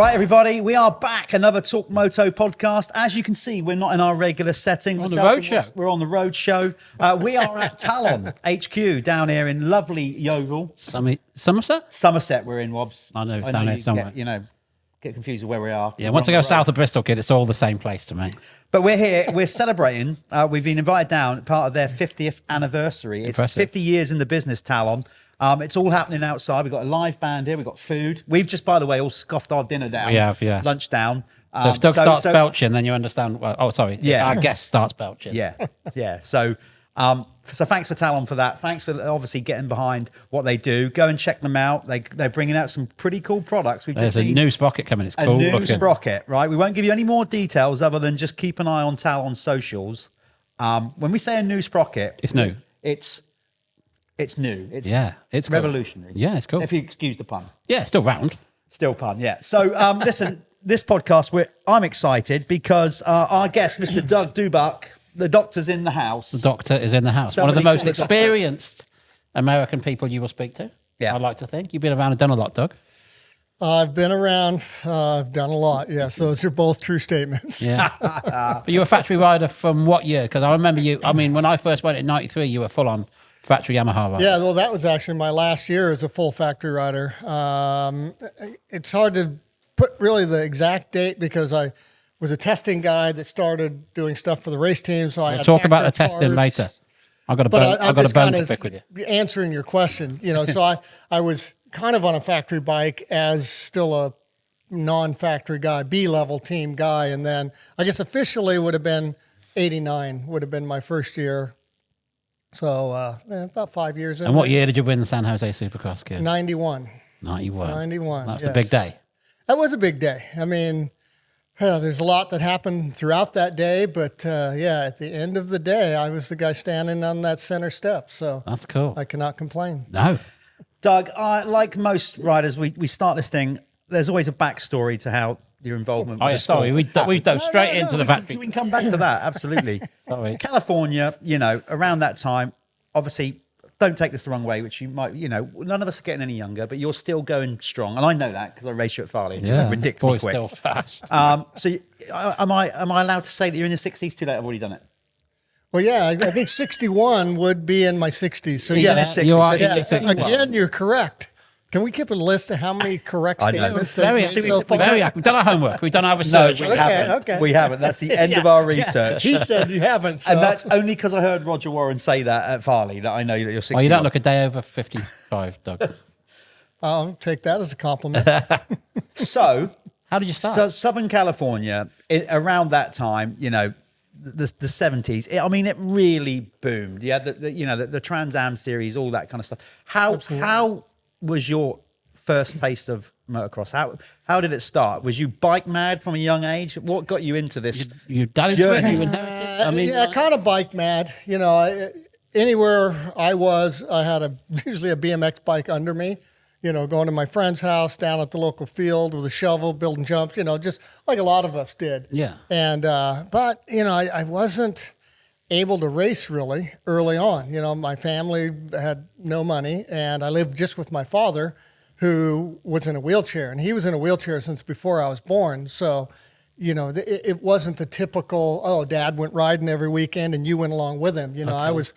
Right, everybody, we are back. Another Torq Moto podcast. As you can see, we're not in our regular setting. On the road show. We're on the road show. We are at Talon HQ down here in lovely Yeovil. Somerset? Somerset we're in, Wobs. I know, down here somewhere. Get confused with where we are. Yeah, once I go south of Bristol, kid, it's all the same place to me. But we're here. We're celebrating. We've been invited down, part of their 50th anniversary. Impressive. It's 50 years in the business, Talon. It's all happening outside. We've got a live band here. We've got food. We've just, by the way, all scoffed our dinner down. We have, yeah. Lunch down. So if Doug starts belching, then you understand. Well, oh, sorry. Yeah. If our guest starts belching. Yeah, yeah. So thanks for Talon for that. Thanks for obviously getting behind what they do. Go and check them out. They're bringing out some pretty cool products. There's a new sprocket coming. It's cool looking. A new sprocket, right? We won't give you any more details other than just keep an eye on Talon's socials. When we say a new sprocket, it's new. It's new. It's revolutionary. Cool. Yeah, it's cool. If you excuse the pun. Yeah, it's still round. Still pun, yeah. So listen, this podcast, I'm excited because our guest, Mr. Doug Dubach, the doctor's in the house. The doctor is in the house. One of the most experienced American people you will speak to. Yeah, I'd like to think. You've been around and done a lot, Doug. I've been around. I've done a lot. Yes, those are both true statements. Yeah. But you were a factory rider from what year? Because I remember you. I mean, when I first went in '93, you were full on factory Yamaha rider. Yeah, well, that was actually my last year as a full factory rider. It's hard to put really the exact date because I was a testing guy that started doing stuff for the race team. So I had talk about the testing later. I've got a bone to pick with you. Answering your question, so I was kind of on a factory bike as still a non-factory guy, B-level team guy. And then I guess officially would have been 89 would have been my first year. So about 5 years in. And what year did you win the San Jose Supercross, kid? 91. 91. 91. That's a big day. That was a big day. I mean, there's a lot that happened throughout that day, but at the end of the day, I was the guy standing on that center step. So that's cool. I cannot complain. No. Doug, like most riders, we start this thing. There's always a backstory to how your involvement. Oh, yeah, sorry, we dove straight into the factory. We can come back to that. Absolutely. Sorry. California, around that time, obviously, don't take this the wrong way, which you might, none of us are getting any younger, but you're still going strong, and I know that because I raced you at Farley. Yeah, ridiculously quick. Still fast. So, am I allowed to say that you're in your 60s? Too late. I've already done it. Well, yeah, I think 61 would be in my 60s. So yeah, you are in your 60s. Again, you're correct. Can we keep a list of how many correct statements? We've done our homework. We've done our research. No, we haven't. Okay. We haven't. That's the end of our research. He said you haven't. So. And that's only because I heard Roger Warren say that at Farley that I know that you're 60. Oh, you don't look a day over 55, Doug. I'll take that as a compliment. So, how did you start? So Southern California, around that time, the 70s. It really boomed. Yeah, the Trans Am series, all that kind of stuff. How was your first taste of motocross? How did it start? Was you bike mad from a young age? What got you into this? Your dad inherited? Kind of bike mad. Anywhere I was, I had usually a BMX bike under me. Going to my friend's house down at the local field with a shovel, building jumps. Just like a lot of us did. Yeah. And but I wasn't able to race really early on. My family had no money, and I lived just with my father, who was in a wheelchair, and he was in a wheelchair since before I was born. So, it wasn't the typical, Dad went riding every weekend and you went along with him. Okay. I was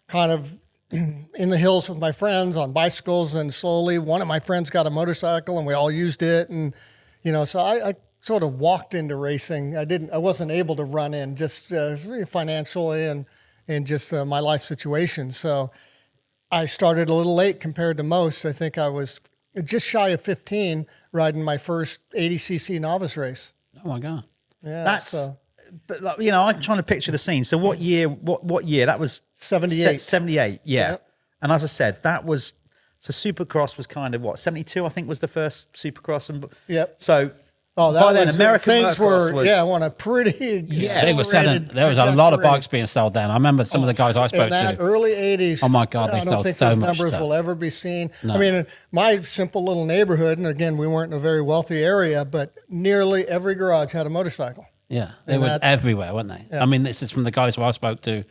kind of in the hills with my friends on bicycles, and slowly one of my friends got a motorcycle and we all used it. And, so I sort of walked into racing. I wasn't able to run in just financially and just my life situation. So I started a little late compared to most. I think I was just shy of 15 riding my first 80cc novice race. Oh my God. Yeah. But I'm trying to picture the scene. So what year, that was 78. 78. Yeah. Yep. And as I said, so Supercross was kind of 72, I think was the first Supercross. And yep. So, that by then, was, American things Motocross were on a pretty they were selling. There was a lot of bikes being sold then. I remember some of the guys I spoke in that to. Early 80s. Oh my God, they sold so much. I don't think those numbers will ever be seen. No. I mean, my simple little neighborhood, and again, we weren't in a very wealthy area, but nearly every garage had a motorcycle. Yeah, they were everywhere, weren't they? Yeah. I mean, this is from the guys who I spoke to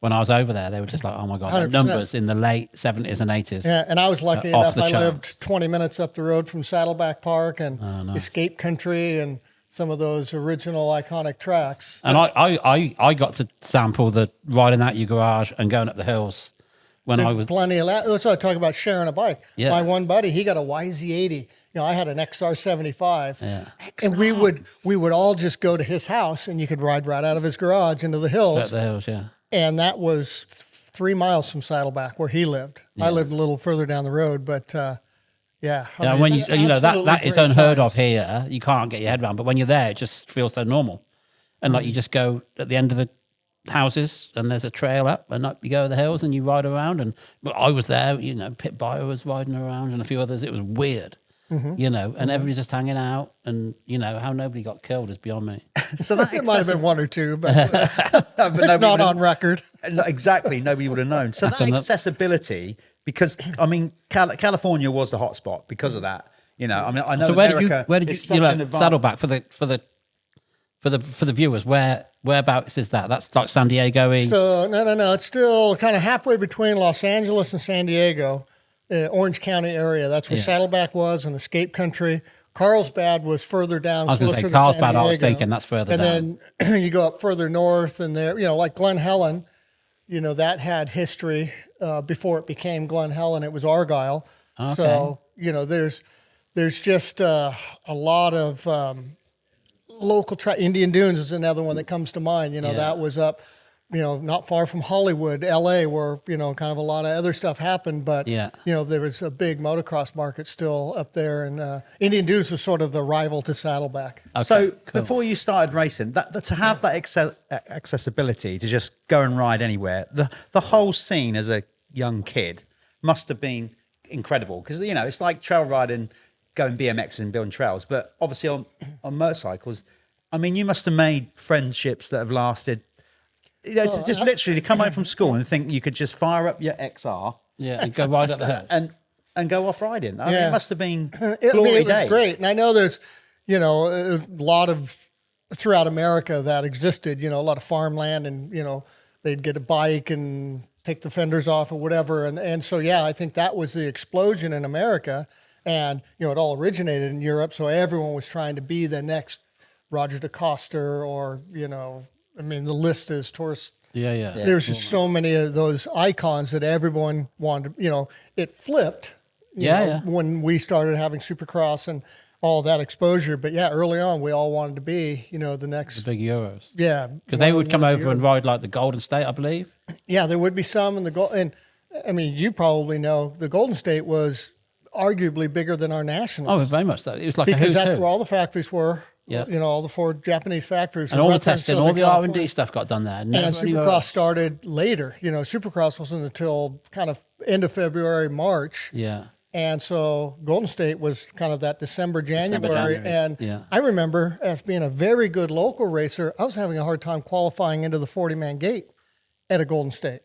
when I was over there, they were just like, oh my God, the 100%. numbers in the late 70s and 80s. Yeah, and I was lucky Off enough. the I charts. lived 20 minutes up the road from Saddleback Park and nice. Escape Country and some of those original iconic tracks. And I got to sample the riding out your garage and going up the hills when I was. Plenty of that. That's what I talk about sharing a bike. Yeah. My one buddy, he got a YZ80. I had an XR75. Yeah. And we would all just go to his house and you could ride right out of his garage into the Up hills. the hills, yeah. And that was 3 miles from Saddleback where he lived. I lived a little further down the road, but yeah. I Yeah, mean, when that's that is absolutely great unheard times. of here. You can't get your head around, but when you're there, it just feels so normal. And like you just go at the end of the houses, and there's a trail up, and up you go to the hills, and you ride around. And but I was there, Pit Bio was riding around, and a few others. It was weird, and everybody's just hanging out, and how nobody got killed is beyond me. So that It might have been one or two, but but it's nobody not would- on record. No, exactly. Nobody would have known. So that enough. accessibility, because I mean, California was the hotspot because of that. I mean, I know So America. where did is you such an advanced- Saddleback for the viewers? Whereabouts is that? That's like San Diego-y. So no. It's still kind of halfway between Los Angeles and San Diego, Orange County area. That's where Yeah. Saddleback was and Escape Country. Carlsbad was further down. I was going to closer say to San Carlsbad. I was Diego. thinking that's further and down. then you go up further north, and there, like Glen Helen, that had history before it became Glen Helen. It was Argyle. Okay. So there's just a lot of local Indian Dunes is another one that comes to mind. That was up, not far from Hollywood, L.A., where kind of a lot of other stuff happened. But Yeah. there was a big motocross market still up there, and Indian Dunes was sort of the rival to Saddleback. So cool. before you started racing, to have that accessibility to just go and ride anywhere, the whole scene as a young kid must have been incredible, because it's like trail riding, going BMX and building trails, but obviously on motorcycles. I mean, you must have made friendships that have lasted. Just literally to come home from school and think you could just fire up your XR, Yeah, and go ride up the hill. and go off riding. I mean, Yeah. it must have been It glory was days. great. And I know there's, a lot of throughout America that existed, a lot of farmland, and, they'd get a bike and take the fenders off or whatever. And so, yeah, I think that was the explosion in America. And, it all originated in Europe. So everyone was trying to be the next Roger DeCoster or, I mean, the list is Torq. Yeah. There's just so many of those icons that everyone wanted, it flipped. you Yeah. When we started having Supercross and all that exposure. But yeah, early on, we all wanted to be, the next. The big Euros. Yeah. Because they would come one of the over and ride like the Golden State, I believe. Yeah, there would be some in the gold. And I mean, you probably know the Golden State was arguably bigger than our national. Oh, very much so. It was like a because who's that's who. where all the factories were. Yeah. All the 4 Japanese factories. And all the Rutland, testing, Southern all the California. R&D stuff got done there. And Never anywhere Supercross else. started later. Supercross wasn't until kind of end of February, March. Yeah. And so Golden State was kind of that December, January. January. And Yeah. I remember, as being a very good local racer, I was having a hard time qualifying into the 40-man gate at a Golden State.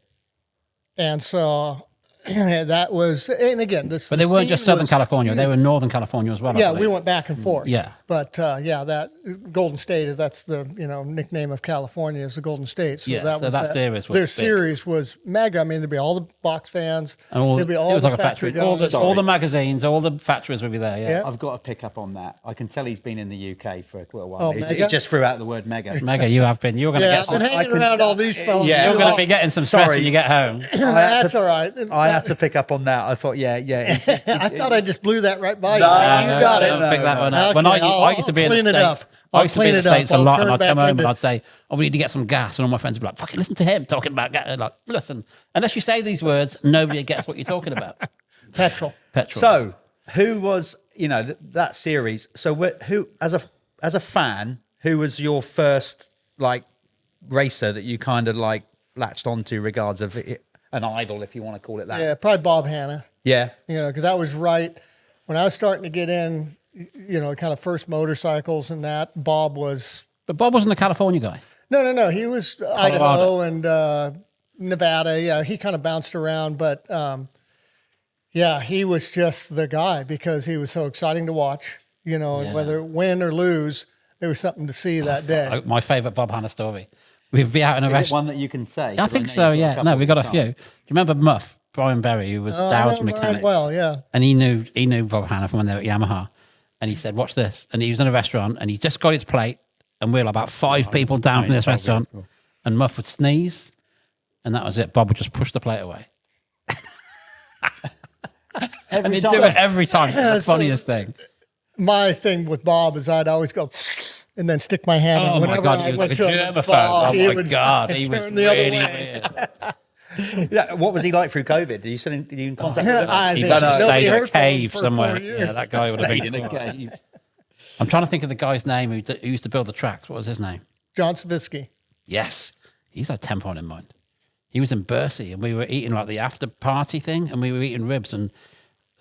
And so that was, and again, But they weren't just Southern California. They were Northern California as well. I Yeah, we believe. went back and forth. Yeah. But that Golden State, that's the nickname of California, is the Golden State. So Yeah, that so was that series was their big. series was mega. I mean, there'd be all the box fans. And all, there'd be all it was the like a factory factory. guys. All the magazines, all the factories would be there. Yeah. Yeah. I've got to pick up on that. I can tell he's been in the UK for a while. Oh, he mega? just threw out the word mega. Mega, you have been. You're going to Yeah, get I've some. been hanging around all these fellas. Yeah. You're too going to long. be getting some stress Sorry. when you get home. That's all right. I had to pick up on that. I thought, yeah. I thought I just blew that right by you. No, You got I it. don't pick that one up. Okay, When I I'll used to be in the clean it States, up. I used to be in the I'll clean it States a up. I'll lot, turn and it I'd back come home into- and I'd say, "Oh, we need to get some gas," and all my friends would be like, "Fucking listen to him talking about gas." Like, listen, unless you say these words, nobody gets what you're talking about. Petrol. Petrol. So, who was that series? So, who as a fan, who was your first racer that you kind of latched onto, regards of an idol, if you want to call it that? Yeah, probably Bob Hanna. Yeah. Because that was right when I was starting to get in, kind of first motorcycles and that. Bob was. But Bob wasn't a California guy. No. He was Idaho and Nevada. Yeah, he kind of bounced around, but he was just the guy because he was so exciting to watch. And whether win or lose, there was something to see that day. My favorite Bob Hanna story We'd be out in a Is it restaurant. one that you can say? I think so, yeah. No, we got a few. Do you remember Muff, Brian Berry, who was Dow's mechanic? Well, yeah. And he knew Bob Hanna from when they were at Yamaha. And he said, watch this. And he was in a restaurant and he just got his plate. And we were about 5 people down from this restaurant. And Muff would sneeze. And that was it. Bob would just push the plate away. And he'd do it every time. It was the funniest thing. My thing with Bob is I'd always go and then stick my hand in. Oh, my Whenever God. I He was went like a to him, germaphobe. he Oh, my would God. He was turn the other really way. weird. Yeah, what was he like through COVID? Did you in contact with him? I He think must have nobody stayed in a heard from him cave for somewhere. 4 years. Yeah, that guy would have Stayed been in a cave. I'm trying to think of the guy's name who used to build the tracks. What was his name? John Savitsky. Yes. He's had tempo on in mind. He was in Bercy and we were eating like the after party thing and we were eating ribs and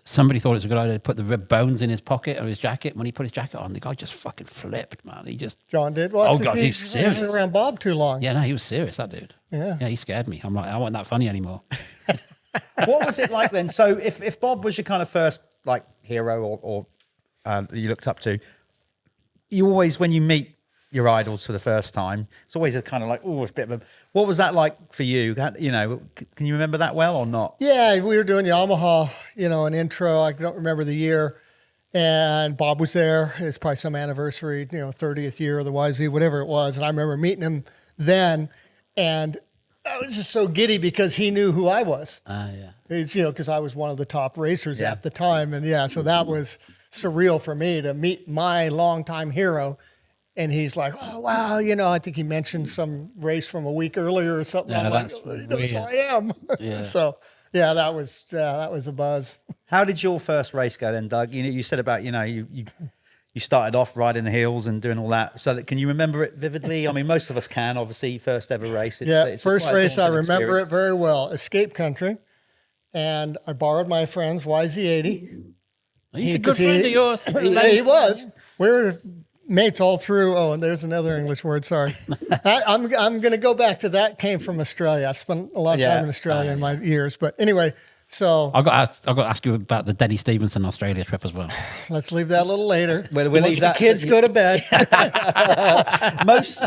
somebody thought it was a good idea to put the rib bones in his pocket or his jacket. When he put his jacket on, the guy just fucking flipped, man. He just... John did. Well, Oh, God, he he's serious. hung around Bob too long. Yeah, no, he was serious, that dude. Yeah. Yeah, he scared me. I'm like, I wasn't that funny anymore. What was it like then? So if Bob was your kind of first like hero or you looked up to, you always, when you meet your idols for the first time, it's always a kind of like, oh, it's a bit of a... What was that like for you? You know, can you remember that well or not? Yeah, we were doing Yamaha, an intro. I don't remember the year. And Bob was there. It's probably some anniversary, 30th year of the YZ, whatever it was. And I remember meeting him then. And I was just so giddy because he knew who I was. Yeah. It's, because I was one of the top racers at the time. And yeah, so that was surreal for me to meet my longtime hero. And he's like, oh, wow, I think he mentioned some race from a week earlier or something. Yeah, I'm that's like, he knows who I weird. am. Yeah. So, yeah, that was a buzz. How did your first race go then, Doug? You said about, you started off riding the hills and doing all that. So that, can you remember it vividly? I mean, most of us can, obviously, first ever race. It's First quite a race, I daunting remember experience. it very well. Escape Country. And I borrowed my friend's YZ80. He's a good friend of yours. Yeah, he was. We were mates all through. Oh, and there's another English word. Sorry. I'm going to go back to that. Came from Australia. I spent a lot of time in Australia in my years. But anyway, so I've got to ask you about the Denny Stevenson Australia trip as well. let's leave that a little later. We'll Once leave the that- kids go to bed. Most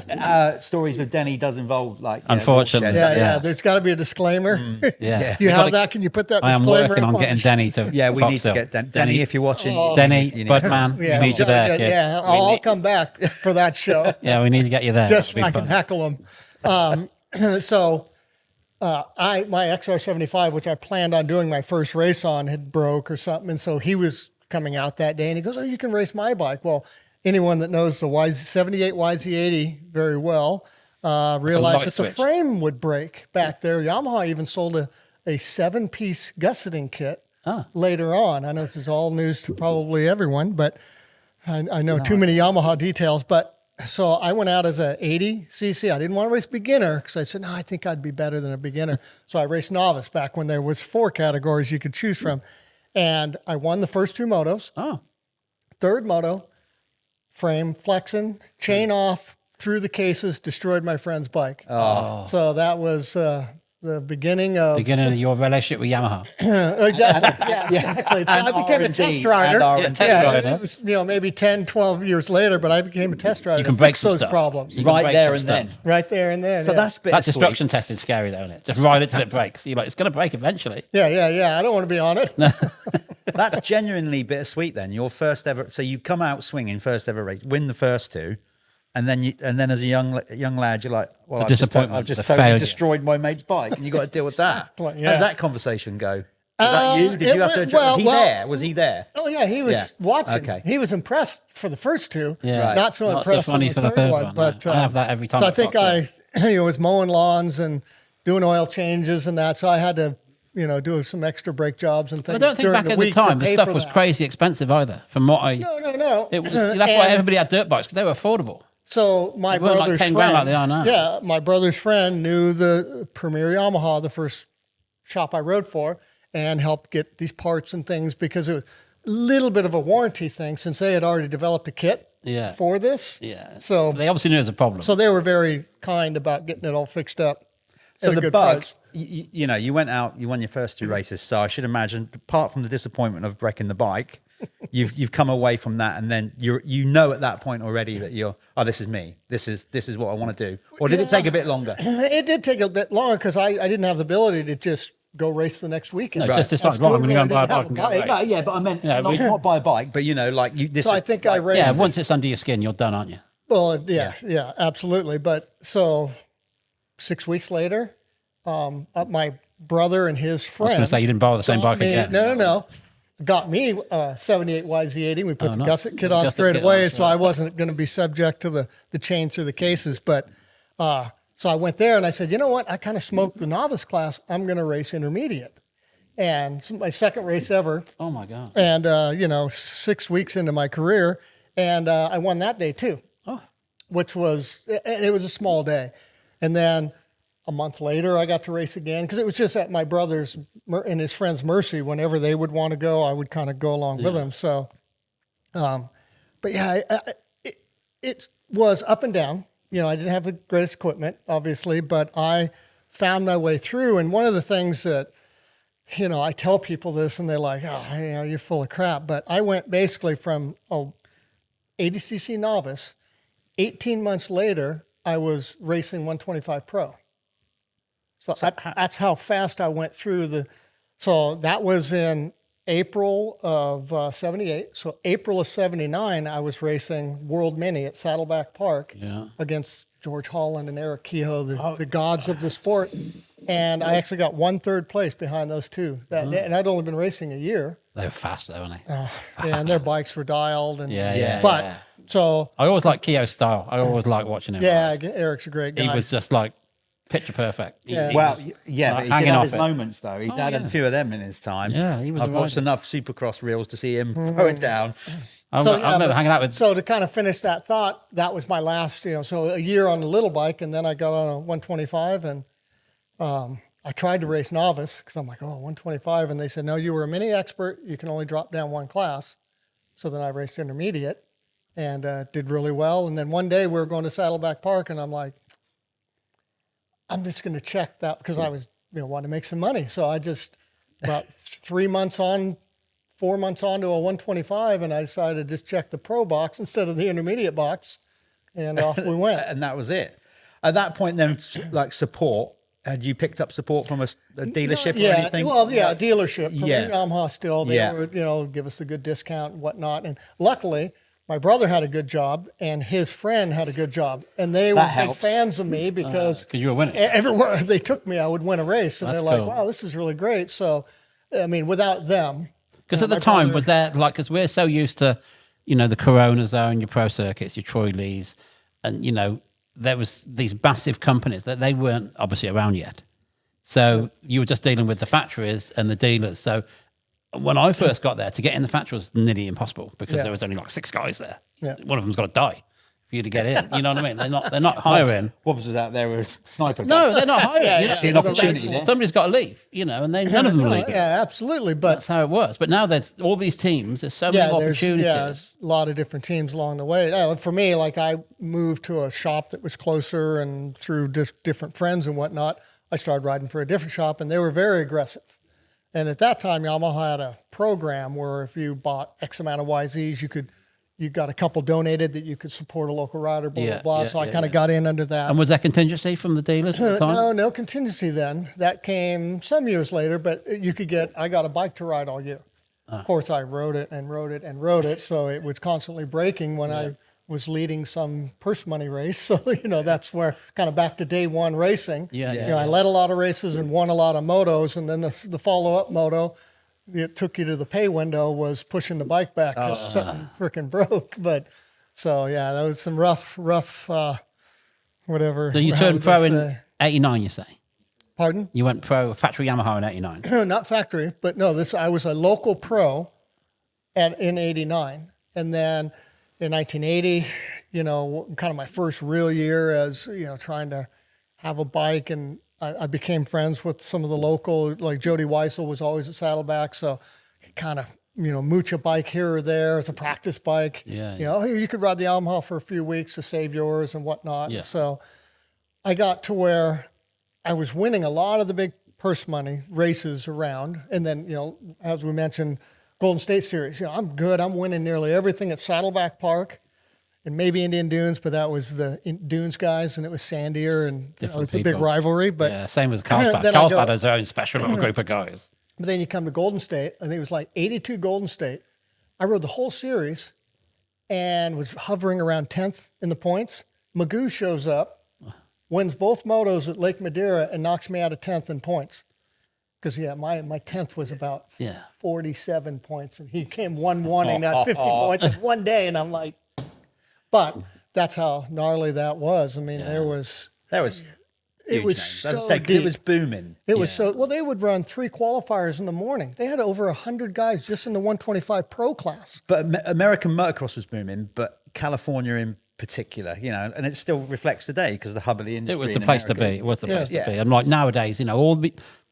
stories with Denny does involve like Unfortunately. bullshit. Yeah. There's got to be a disclaimer. Yeah. Do you have that? Can you put that I am disclaimer working up on on getting the Denny to Yeah, we need to Foxhill. get Denny. If you're watching, Denny, you need- Budman, Yeah, we need you there, kid. yeah, I'll come back for that show. Yeah, we need to get you there. Just so It'll I be can fun. heckle them. My XR75, which I planned on doing my first race on, had broke or something, and so he was coming out that day, and he goes, "Oh, you can race my bike." Well, anyone that knows the78 YZ80 very well realized light that switch. the frame would break back there. Yamaha even sold a 7-piece gusseting kit later on. I know this is all news to probably everyone, but I know too many Yamaha details. But so I went out as a 80cc. I didn't want to race beginner because I said, no, I think I'd be better than a beginner. So I raced novice back when there was 4 categories you could choose from. And I won the first 2 motos. Oh, Third moto, frame flexing, chain off, through the cases, destroyed my friend's bike. Oh. So that was the beginning of your relationship with Yamaha. exactly. Yeah, exactly. So I became a R&D, test rider. and R&D. Yeah, test rider. It was, maybe 10, 12 years later, but I became a test rider. You can to break fix some those stuff. problems. You can Right break there some and stuff. then. Right there and then. So yeah. that's a bit That sweet. destruction test is scary, though, isn't it? Just ride it till it breaks. You're like, it's going to break eventually. Yeah. I don't want to be on it. That's genuinely bittersweet. Then your first ever. So you come out swinging, first ever race, win the first 2, and then as a young lad, you're like, well, The I've just disappointment, the totally failure. destroyed my mate's bike, and you got to deal with that. How Yeah. did that conversation go? Was that you? Did it you have to went- address? well- Was he well- there? Was he there? Oh yeah, he was Yeah. watching. Okay. He was impressed for the first 2. Yeah. Right. Not so Not so impressed funny on for the the third third one. one, But no. I have that every time So I at think Foxhill. was mowing lawns and doing oil changes and that. So I had to do some extra brake jobs and I things. don't think during back the at the week time to the pay stuff for was that. crazy expensive either. From what I, No. it was. That's why And- everybody had dirt bikes because they were affordable. So my They weren't like brother's 10 friend, grand like they are now. yeah, my brother's friend knew the Premier Yamaha, the first shop I rode for, and helped get these parts and things because it was a little bit of a warranty thing since they had already developed a kit Yeah. for this. Yeah. So They obviously knew it was a problem. they were very kind about getting it all fixed up. So at a the good bug, price. you went out, you won your first 2 races. So I should imagine, apart from the disappointment of wrecking the bike, you've come away from that, and then you know at that point already that this is me. This is what I want to do. Or did it take a bit longer? It did take a bit longer because I didn't have the ability to just go race the next weekend. No, just decide, well, I'm going to go and buy a bike and go race. No, yeah, but I meant not buy a bike, but like you. I think I raced. Yeah, once it's under your skin, you're done, aren't you? Well, yeah, absolutely. But so 6 weeks later, my brother and his friend. I was going to say you didn't borrow the same bike again. No. Got me 78 YZ80. We put the gusset kit on Gusset straight kit away, on, so I wasn't going to be subject to the chain through the cases. But so I went there and I said, you know what? I kind of smoked the novice class. I'm going to race intermediate. And it's my second race ever. Oh, my God. And, 6 weeks into my career. And I won that day, too. Oh. Which was, and it was a small day. And then a month later, I got to race again because it was just at my brother's and his friend's mercy. Whenever they would want to go, I would kind of go along with them. So, but yeah, it was up and down. I didn't have the greatest equipment, obviously, but I found my way through. And one of the things that, I tell people this and they're like, oh, you're full of crap. But I went basically from a 80cc novice. 18 months later, I was racing 125 Pro. So that's how fast I went through so that was in April of 78. So April of 79, I was racing World Mini at Saddleback Park against George Holland and Eric Kehoe, the gods of the sport. And I actually got 1/3 place behind those two that day. And I'd only been racing a year. They were fast, though, weren't they? And their bikes were dialed. And But so I always like Kehoe's style. I always like watching him. Yeah, Eric's a great guy. He was just like picture perfect. He but he did have his moments though. He's had a few of them in his time. Yeah, he was. I've watched enough Supercross reels to see him throw it down. I remember hanging out with. So to kind of finish that thought, that was my last. So a year on the little bike, and then I got on a 125, and I tried to race novice because I'm like, 125, and they said, no, you were a mini expert. You can only drop down one class. So then I raced intermediate, and did really well. And then one day we were going to Saddleback Park, and I'm like, I'm just going to check that because I was, wanting to make some money. So I just, about 4 months on to a 125, and I decided to just check the pro box instead of the intermediate box, and off we went. And that was it. At that point then, like support, had you picked up support from a dealership or anything? Well, dealership. Yeah. Yamaha still, they would, give us a good discount and whatnot. And luckily, my brother had a good job, and his friend had a good job, and they were big fans of me because you were winning. Everywhere they took me, I would win a race, and That's they're cool. like, "Wow, this is really great." So, I mean, without them, because at the time was there because we're so used to, the Corona Zone, your Pro Circuits, your Troy Lees, and there was these massive companies that they weren't obviously around yet. So you were just dealing with the factories and the dealers. So when I first got there, to get in the factory was nearly impossible because there was only like 6 guys there. Yeah. One of them's got to die for you to get in. You know what I mean? They're not hiring. Wobs was out there with a sniper. No, they're not hiring. See an opportunity there. Somebody's got to leave, and none of them are leaving. Yeah, absolutely. But that's how it works. But now there's all these teams. There's so many opportunities. There's a lot of different teams along the way. For me, like I moved to a shop that was closer, and through different friends and whatnot, I started riding for a different shop, and they were very aggressive. And at that time, Yamaha had a program where if you bought X amount of YZs, you got a couple donated that you could support a local rider, blah, blah. So I kind of got in under that. And was that contingency from the dealers at the time? No contingency then. That came some years later, but I got a bike to ride all year. Of course, I rode it. So it was constantly breaking when I was leading some purse money race. So, that's where kind of back to day one racing. I led a lot of races and won a lot of motos. And then the follow-up moto, it took you to the pay window, was pushing the bike back because something freaking broke. But so, that was some rough, whatever. So you turned pro in 89, you say? Pardon? You went pro factory Yamaha in 89. Not factory, but no, I was a local pro in 89. And then in 1980, kind of my first real year as, trying to have a bike, and I became friends with some of the local, like Jody Weissel was always at Saddleback, so kind of, mooch a bike here or there as a practice bike. You could ride the Yamaha for a few weeks to save yours and whatnot. Yeah. So I got to where I was winning a lot of the big purse money races around, and then, as we mentioned, Golden State Series. I'm good. I'm winning nearly everything at Saddleback Park and maybe Indian Dunes, but that was the Dunes guys, and it was Sandier, and it was a big rivalry. But yeah, same with Carlsbad. Carlsbad has their own special little group of guys. But then you come to Golden State. I think it was like 82 Golden State. I rode the whole series and was hovering around 10th in the points. Magoo shows up, wins both motos at Lake Madeira, and knocks me out of 10th in points. Because, my 10th was about 47 points, and he came 1-1 and got 50 points in one day, and I'm like, but that's how gnarly that was. I mean, there was it was so deep. It was booming. It was so, well, they would run 3 qualifiers in the morning. They had over 100 guys just in the 125 pro class. But American Motocross was booming, but California in particular, and it still reflects today because the hub of the industry. It was the place to be. It was the place to be. And like nowadays,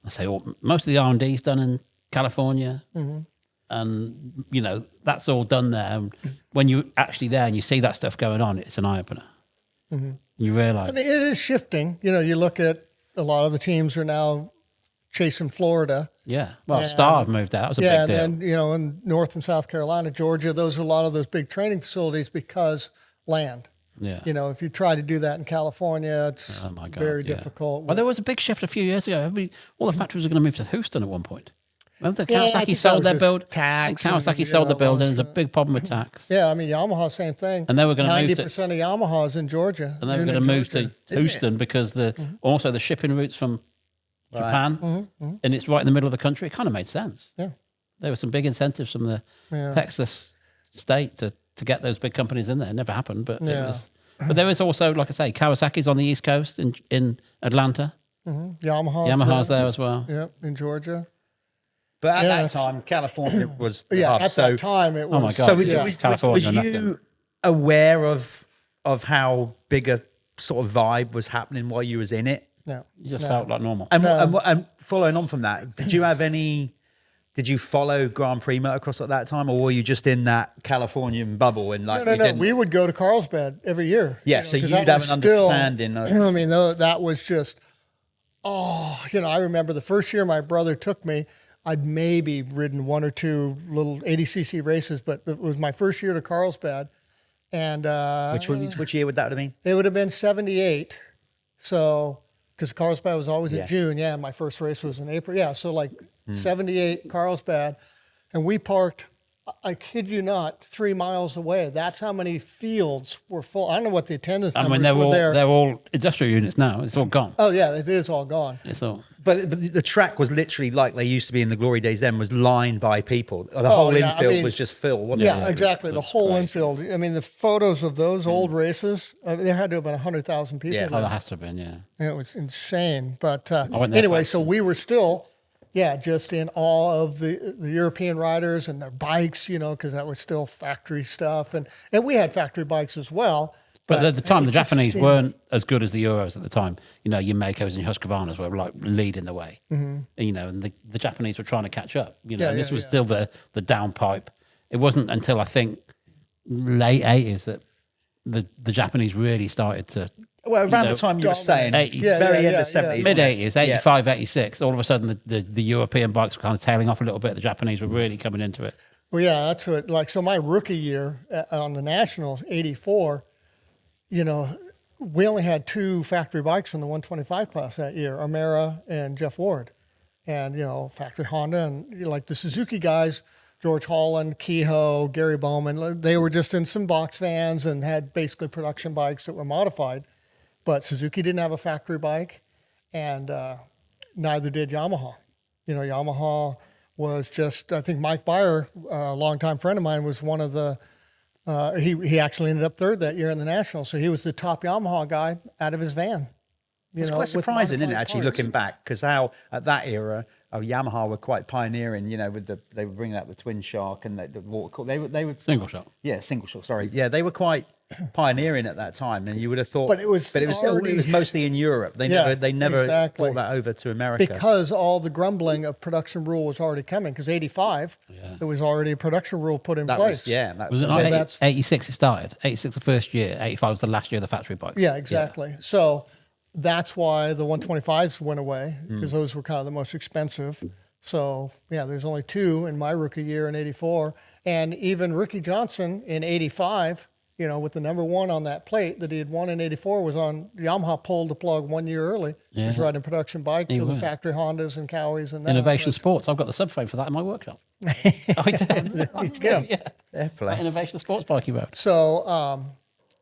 most of the R&D is done in California. Mm-hmm. And, that's all done there. And when you're actually there and you see that stuff going on, it's an eye-opener. Mm-hmm. You realize. I mean, it is shifting. You look at a lot of the teams are now chasing Florida. Yeah. Well, Star moved out. It was a big deal. And then, in North and South Carolina, Georgia, those are a lot of those big training facilities because land. Yeah. If you try to do that in California, it's very difficult. Well, there was a big shift a few years ago. All the factories were going to move to Houston at one point. Remember Kawasaki sold their build? Kawasaki sold the building. There's a big problem with tax. Yeah, I mean, Yamaha, same thing. And they were going to move 90% of Yamaha's in Georgia. And they were going to move to Houston because also the shipping routes from Japan, and it's right in the middle of the country. It kind of made sense. Yeah. There were some big incentives from the Texas state to get those big companies in there. It never happened, but it was. But there was also, like I say, Kawasaki's on the East Coast in Atlanta. Mm-hmm. Yamaha's there as well. Yep, in Georgia. But at that time, California was the hub. At that time, it was. Oh my God! So was you aware of how big a sort of vibe was happening while you was in it? No, you just felt like normal. And following on from that, did you follow Grand Prix motocross at that time, or were you just in that Californian bubble and like? No. We would go to Carlsbad every year. Yeah, so you'd have an understanding. I mean, that was just. I remember the first year my brother took me. I'd maybe ridden 1 or 2 little 80cc races, but it was my first year to Carlsbad. And which year would that have been? It would have been 78. So, because Carlsbad was always in June. Yeah, my first race was in April. Yeah, so 78 Carlsbad. And we parked, I kid you not, 3 miles away. That's how many fields were full. I don't know what the attendance numbers were there. They're all industrial units now. It's all gone. Oh, yeah, it's all gone. It's all. But the track was literally like they used to be in the glory days then, was lined by people. The whole infield was just filled, wasn't it? Yeah, exactly. The whole infield. I mean, the photos of those old races, there had to have been 100,000 people. Yeah, there has to have been, yeah. It was insane. But anyway, so we were still, just in awe of the European riders and their bikes, because that was still factory stuff. And we had factory bikes as well. But at the time, the Japanese weren't as good as the Euros at the time. Your Makos and your Husqvarnas were like leading the way. Mm-hmm. And the Japanese were trying to catch up. And this was still the downpipe. It wasn't until I think late 80s that the Japanese really started to. Well, around the time you were saying, very end of 70s. Mid 80s, 85, 86, all of a sudden the European bikes were kind of tailing off a little bit. The Japanese were really coming into it. Well, yeah, that's what, so my rookie year on the Nationals, 84, we only had 2 factory bikes in the 125 class that year, Armera and Jeff Ward. And, factory Honda and the Suzuki guys, George Holland, Kehoe, Gary Bowman, they were just in some box vans and had basically production bikes that were modified. But Suzuki didn't have a factory bike, and neither did Yamaha. Yamaha was just, I think Mike Beyer, a longtime friend of mine, was one of the, he actually ended up 3rd that year in the Nationals. So he was the top Yamaha guy out of his van. It's quite surprising, isn't it, actually, looking back, because how at that era, Yamaha were quite pioneering, they were bringing out the Twin Shark and the water. They were single shot. Yeah, single shot. Sorry, yeah, they were quite pioneering at that time, and you would have thought. But it was mostly in Europe. They never brought that over to America because all the grumbling of production rule was already coming. Because 85, there was already a production rule put in place. Was it 86 it started? 86 the first year. 85 was the last year of the factory bikes. Yeah, exactly. Yeah. So that's why the 125s went away, because those were kind of the most expensive. So, yeah, there's only 2 in my rookie year in 84. And even Ricky Johnson in 85, you know, with the number 1 on that plate that he had won in 84 was on Yamaha pulled the plug 1 year early. He was riding a production bike to the factory Hondas and Cowies and that. Innovation Sports. I've got the subframe for that in my workworkshop. Yeah. Play. Innovation Sports bike he rode. So,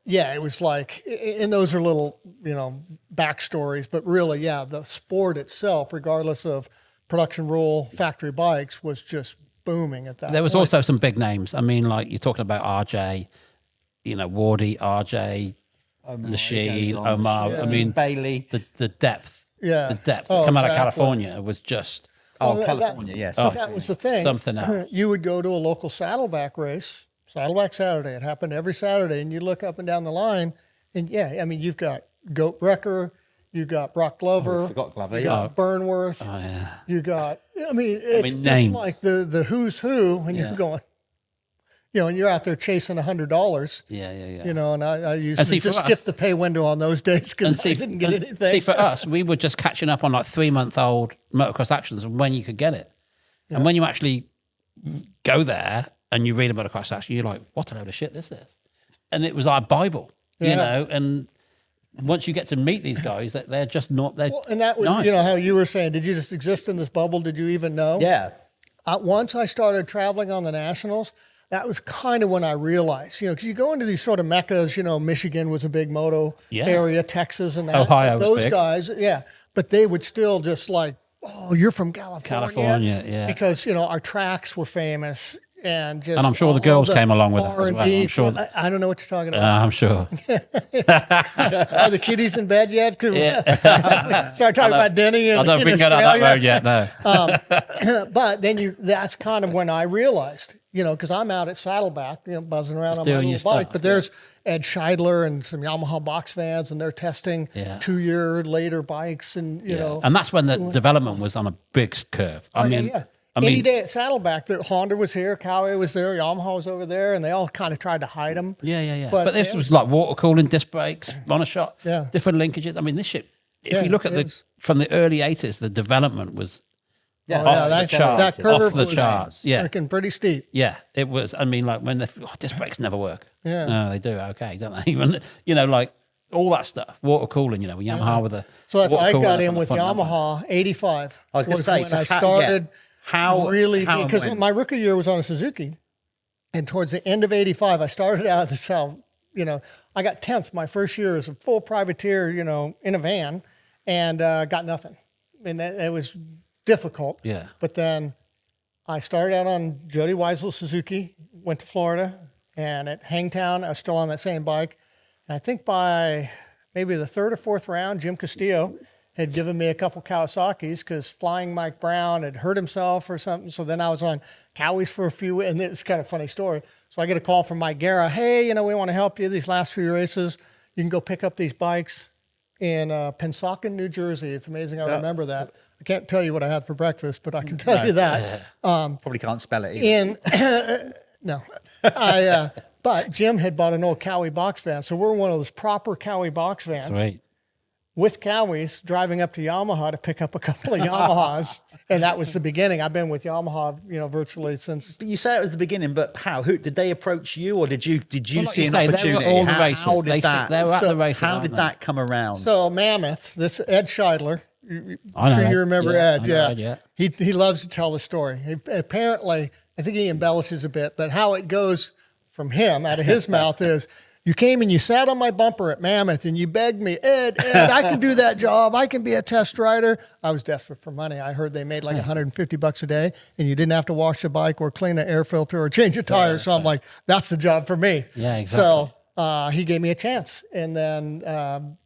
yeah, it was like, and those are little, you know, backstories, but really, yeah, the sport itself, regardless of production rule, factory bikes, was just booming at that There was point. also some big names. I mean, like you're talking about RJ, you know, Wardy, RJ, Lachine, Omar. Yeah. I mean, Bailey. the depth. Yeah. The depth Oh, that come out of exactly. California was just California, yes. So that was the thing. something else. You would go to a local saddleback race, Saddleback Saturday. It happened every Saturday, and you look up and down the line, and yeah, I mean, you've got Goat Brecker, you've got Brock Glover, forgot Glover, you yeah. got Burnworth, Oh yeah. you got. I mean, it's just names. like the who's who, and you're going, you know, and you're out there chasing $100. Yeah. You know, and I And usually see, for just us- skip the pay window on those days because I didn't get anything. See, for us, we were just catching up on like 3-month-old motocross actions and when you could get it. And when you actually go there and you read a motocross action, you're like, what a load of shit this is. And it was our Bible, you Yeah. know, and once you get to meet these guys, they're just not, they're Well, and that was, nice. you know, how you were saying, did you just exist in this bubble? Did you even know? Yeah. Once I started traveling on the nationals, that was kind of when I realized, you know, because you go into these sort of meccas, you know, Michigan was a big moto area, Texas and that. Ohio was those big. guys, yeah. But they would still just like, oh, you're from California. California, yeah. Because, you know, our tracks were famous and just. And I'm sure the all girls came along with that as well. R&D I'm sure from- I don't know what you're talking about. I'm sure. Are the kiddies in bed yet? Start talking about Denny I in don't think I got that road yet, no. But then that's kind of when I realized, you know, because I'm out at Saddleback, you know, buzzing around on my doing little your bike. stuff, But there's Ed Scheidler and some Yamaha box fans, and they're testing 2 year later bikes, and you know, And that's when the development was on a big curve. I mean, any day at Saddleback, the Honda was here, Cowie was there, Yamaha was over there, and they all kind of tried to hide them. Yeah. But But this it was like water cooling, disc brakes, monoshot, Yeah. different linkages. I mean, this shit, if Yeah, you look at it was. from the early 80s, the development was Yeah. Off the charts. that curve Off the was charts, yeah. freaking pretty steep. Yeah, it was. I mean, like when disc brakes never work. Yeah. No, they do. Okay, don't they? Even, you know, like all that stuff, water cooling, you know, Yamaha with the. So that's water I cooler got up in on the with front number. Yamaha 85. I was gonna say, when so I how- started How really how and because when? my rookie year was on a Suzuki, and towards the end of 85, I started out at the South. You know, I got 10th my first year as a full privateer, you know, in a van, and got nothing, and it was difficult. Yeah. But then I started out on Jody Weisel Suzuki, went to Florida, and at Hangtown, I was still on that same bike. And I think by maybe the 3rd or 4th round, Jim Castillo had given me a couple Kawasaki's because Flying Mike Brown had hurt himself or something. So then I was on Cowies for a few, and it's kind of a funny story. So I get a call from Mike Guerra, hey, you know, we want to help you these last few races. You can go pick up these bikes in Pennsauken, New Jersey. It's amazing I remember that. I can't tell you what I had for breakfast, but I can tell you that. Probably can't spell it either. No, but Jim had bought an old Cowie box van. So we're one of those proper Cowie box vans Sweet. with Cowies driving up to Yamaha to pick up a couple of Yamahas. And that was the beginning. I've been with Yamaha, you know, virtually since. But you say it was the beginning, but how? Who did they approach you, or did you Well, like see you an say, they were opportunity? at all the How- races. How did They that? were at So the races. How aren't did they? that come around? So Mammoth, this Ed Scheidler, I know sure Ed. you remember Yeah, Ed, I know Ed, yeah. He loves to tell the story. Apparently, I think he embellishes a bit, but how it goes from him out of his mouth is, you came and you sat on my bumper at Mammoth and you begged me, Ed, I can do that job. I can be a test rider. I was desperate for money. I heard they made like $150 a day and you didn't have to wash the bike or clean the air filter or change a tire. So I'm like, that's the job for me. Yeah, exactly. So he gave me a chance. And then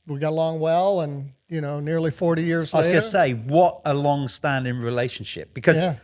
we got along well, and, you know, nearly 40 years I was later. going to say, what a long-standing relationship, because Yeah.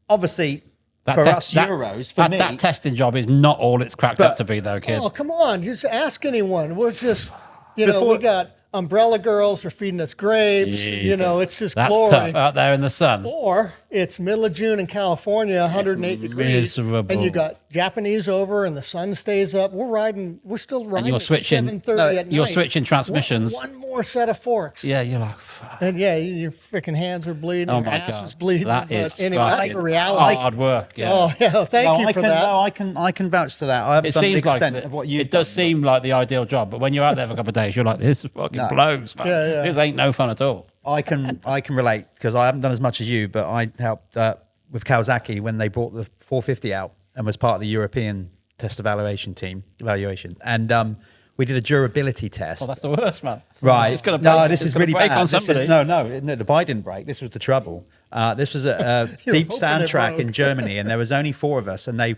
obviously That for test- us Euros, for that, me, that testing job is not all it's cracked up to be, though, kid. Oh, come on. Just ask anyone. We're just, you know, Before- we got umbrella girls are feeding us grapes. You know, it's just That's glory. tough out there in the sun. Or it's middle of June in California, 108 degrees, miserable. and you got Japanese over, and the sun stays up. We're still riding. And you're at switching. 7:30 at night. You're switching transmissions. One more set of forks. Yeah, you're like, fuck. And yeah, your freaking hands are bleeding. Oh your my ass God. is bleeding. That but is anyway, that's fucking the reality. hard work. Yeah. Oh yeah, thank you for that. No, I can vouch to that. I haven't It done the seems like extent of what you've it does done, seem like the ideal job, but when you're out there for a couple of days, you're like, this fucking blows, man. Yeah, yeah. This ain't no fun at all. I can relate because I haven't done as much as you, but I helped with Kawasaki when they brought the 450 out and was part of the European test evaluation team and we did a durability test. Oh, that's the worst, man. Right. It's gonna no, break- this it's is gonna really break bad. on This is, somebody. no, the bike didn't break. This was the trouble. This was a deep hoping sand it track broke. in Germany, and there was only 4 of us, and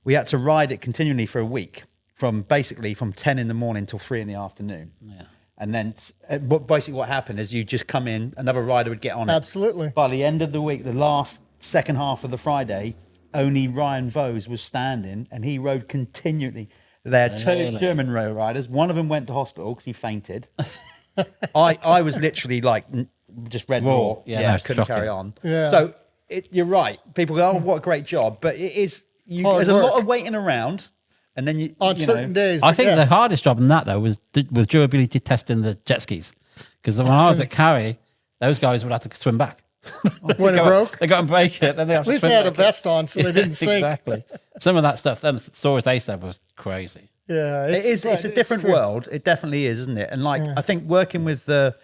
we had to ride it continually for a week from 10 in the morning till 3 in the afternoon. Yeah. And then basically what happened is you just come in, another rider would get on it. Absolutely. By the end of the week, the second half of the Friday, only Ryan Vose was standing, and he rode continually. They had 2 German road riders. One of them went to hospital because he fainted. I was literally like just red raw. Yeah, no, couldn't shocking. carry on. Yeah. So you're right. People go, "Oh, what a great job!" But it is. Hard There's a work. lot of waiting around, and then On you certain know, days. I but think yeah. the hardest job in that, though, was with durability testing the jet skis. Because when I was at Carry, those guys would have to swim back. when it broke. They got to break it, then they have At to least swim they had a back. vest on, so they didn't sink. Exactly. Some of that stuff, them stories they said was crazy. Yeah, It's a different true. world. It definitely is, isn't it? And I think working with the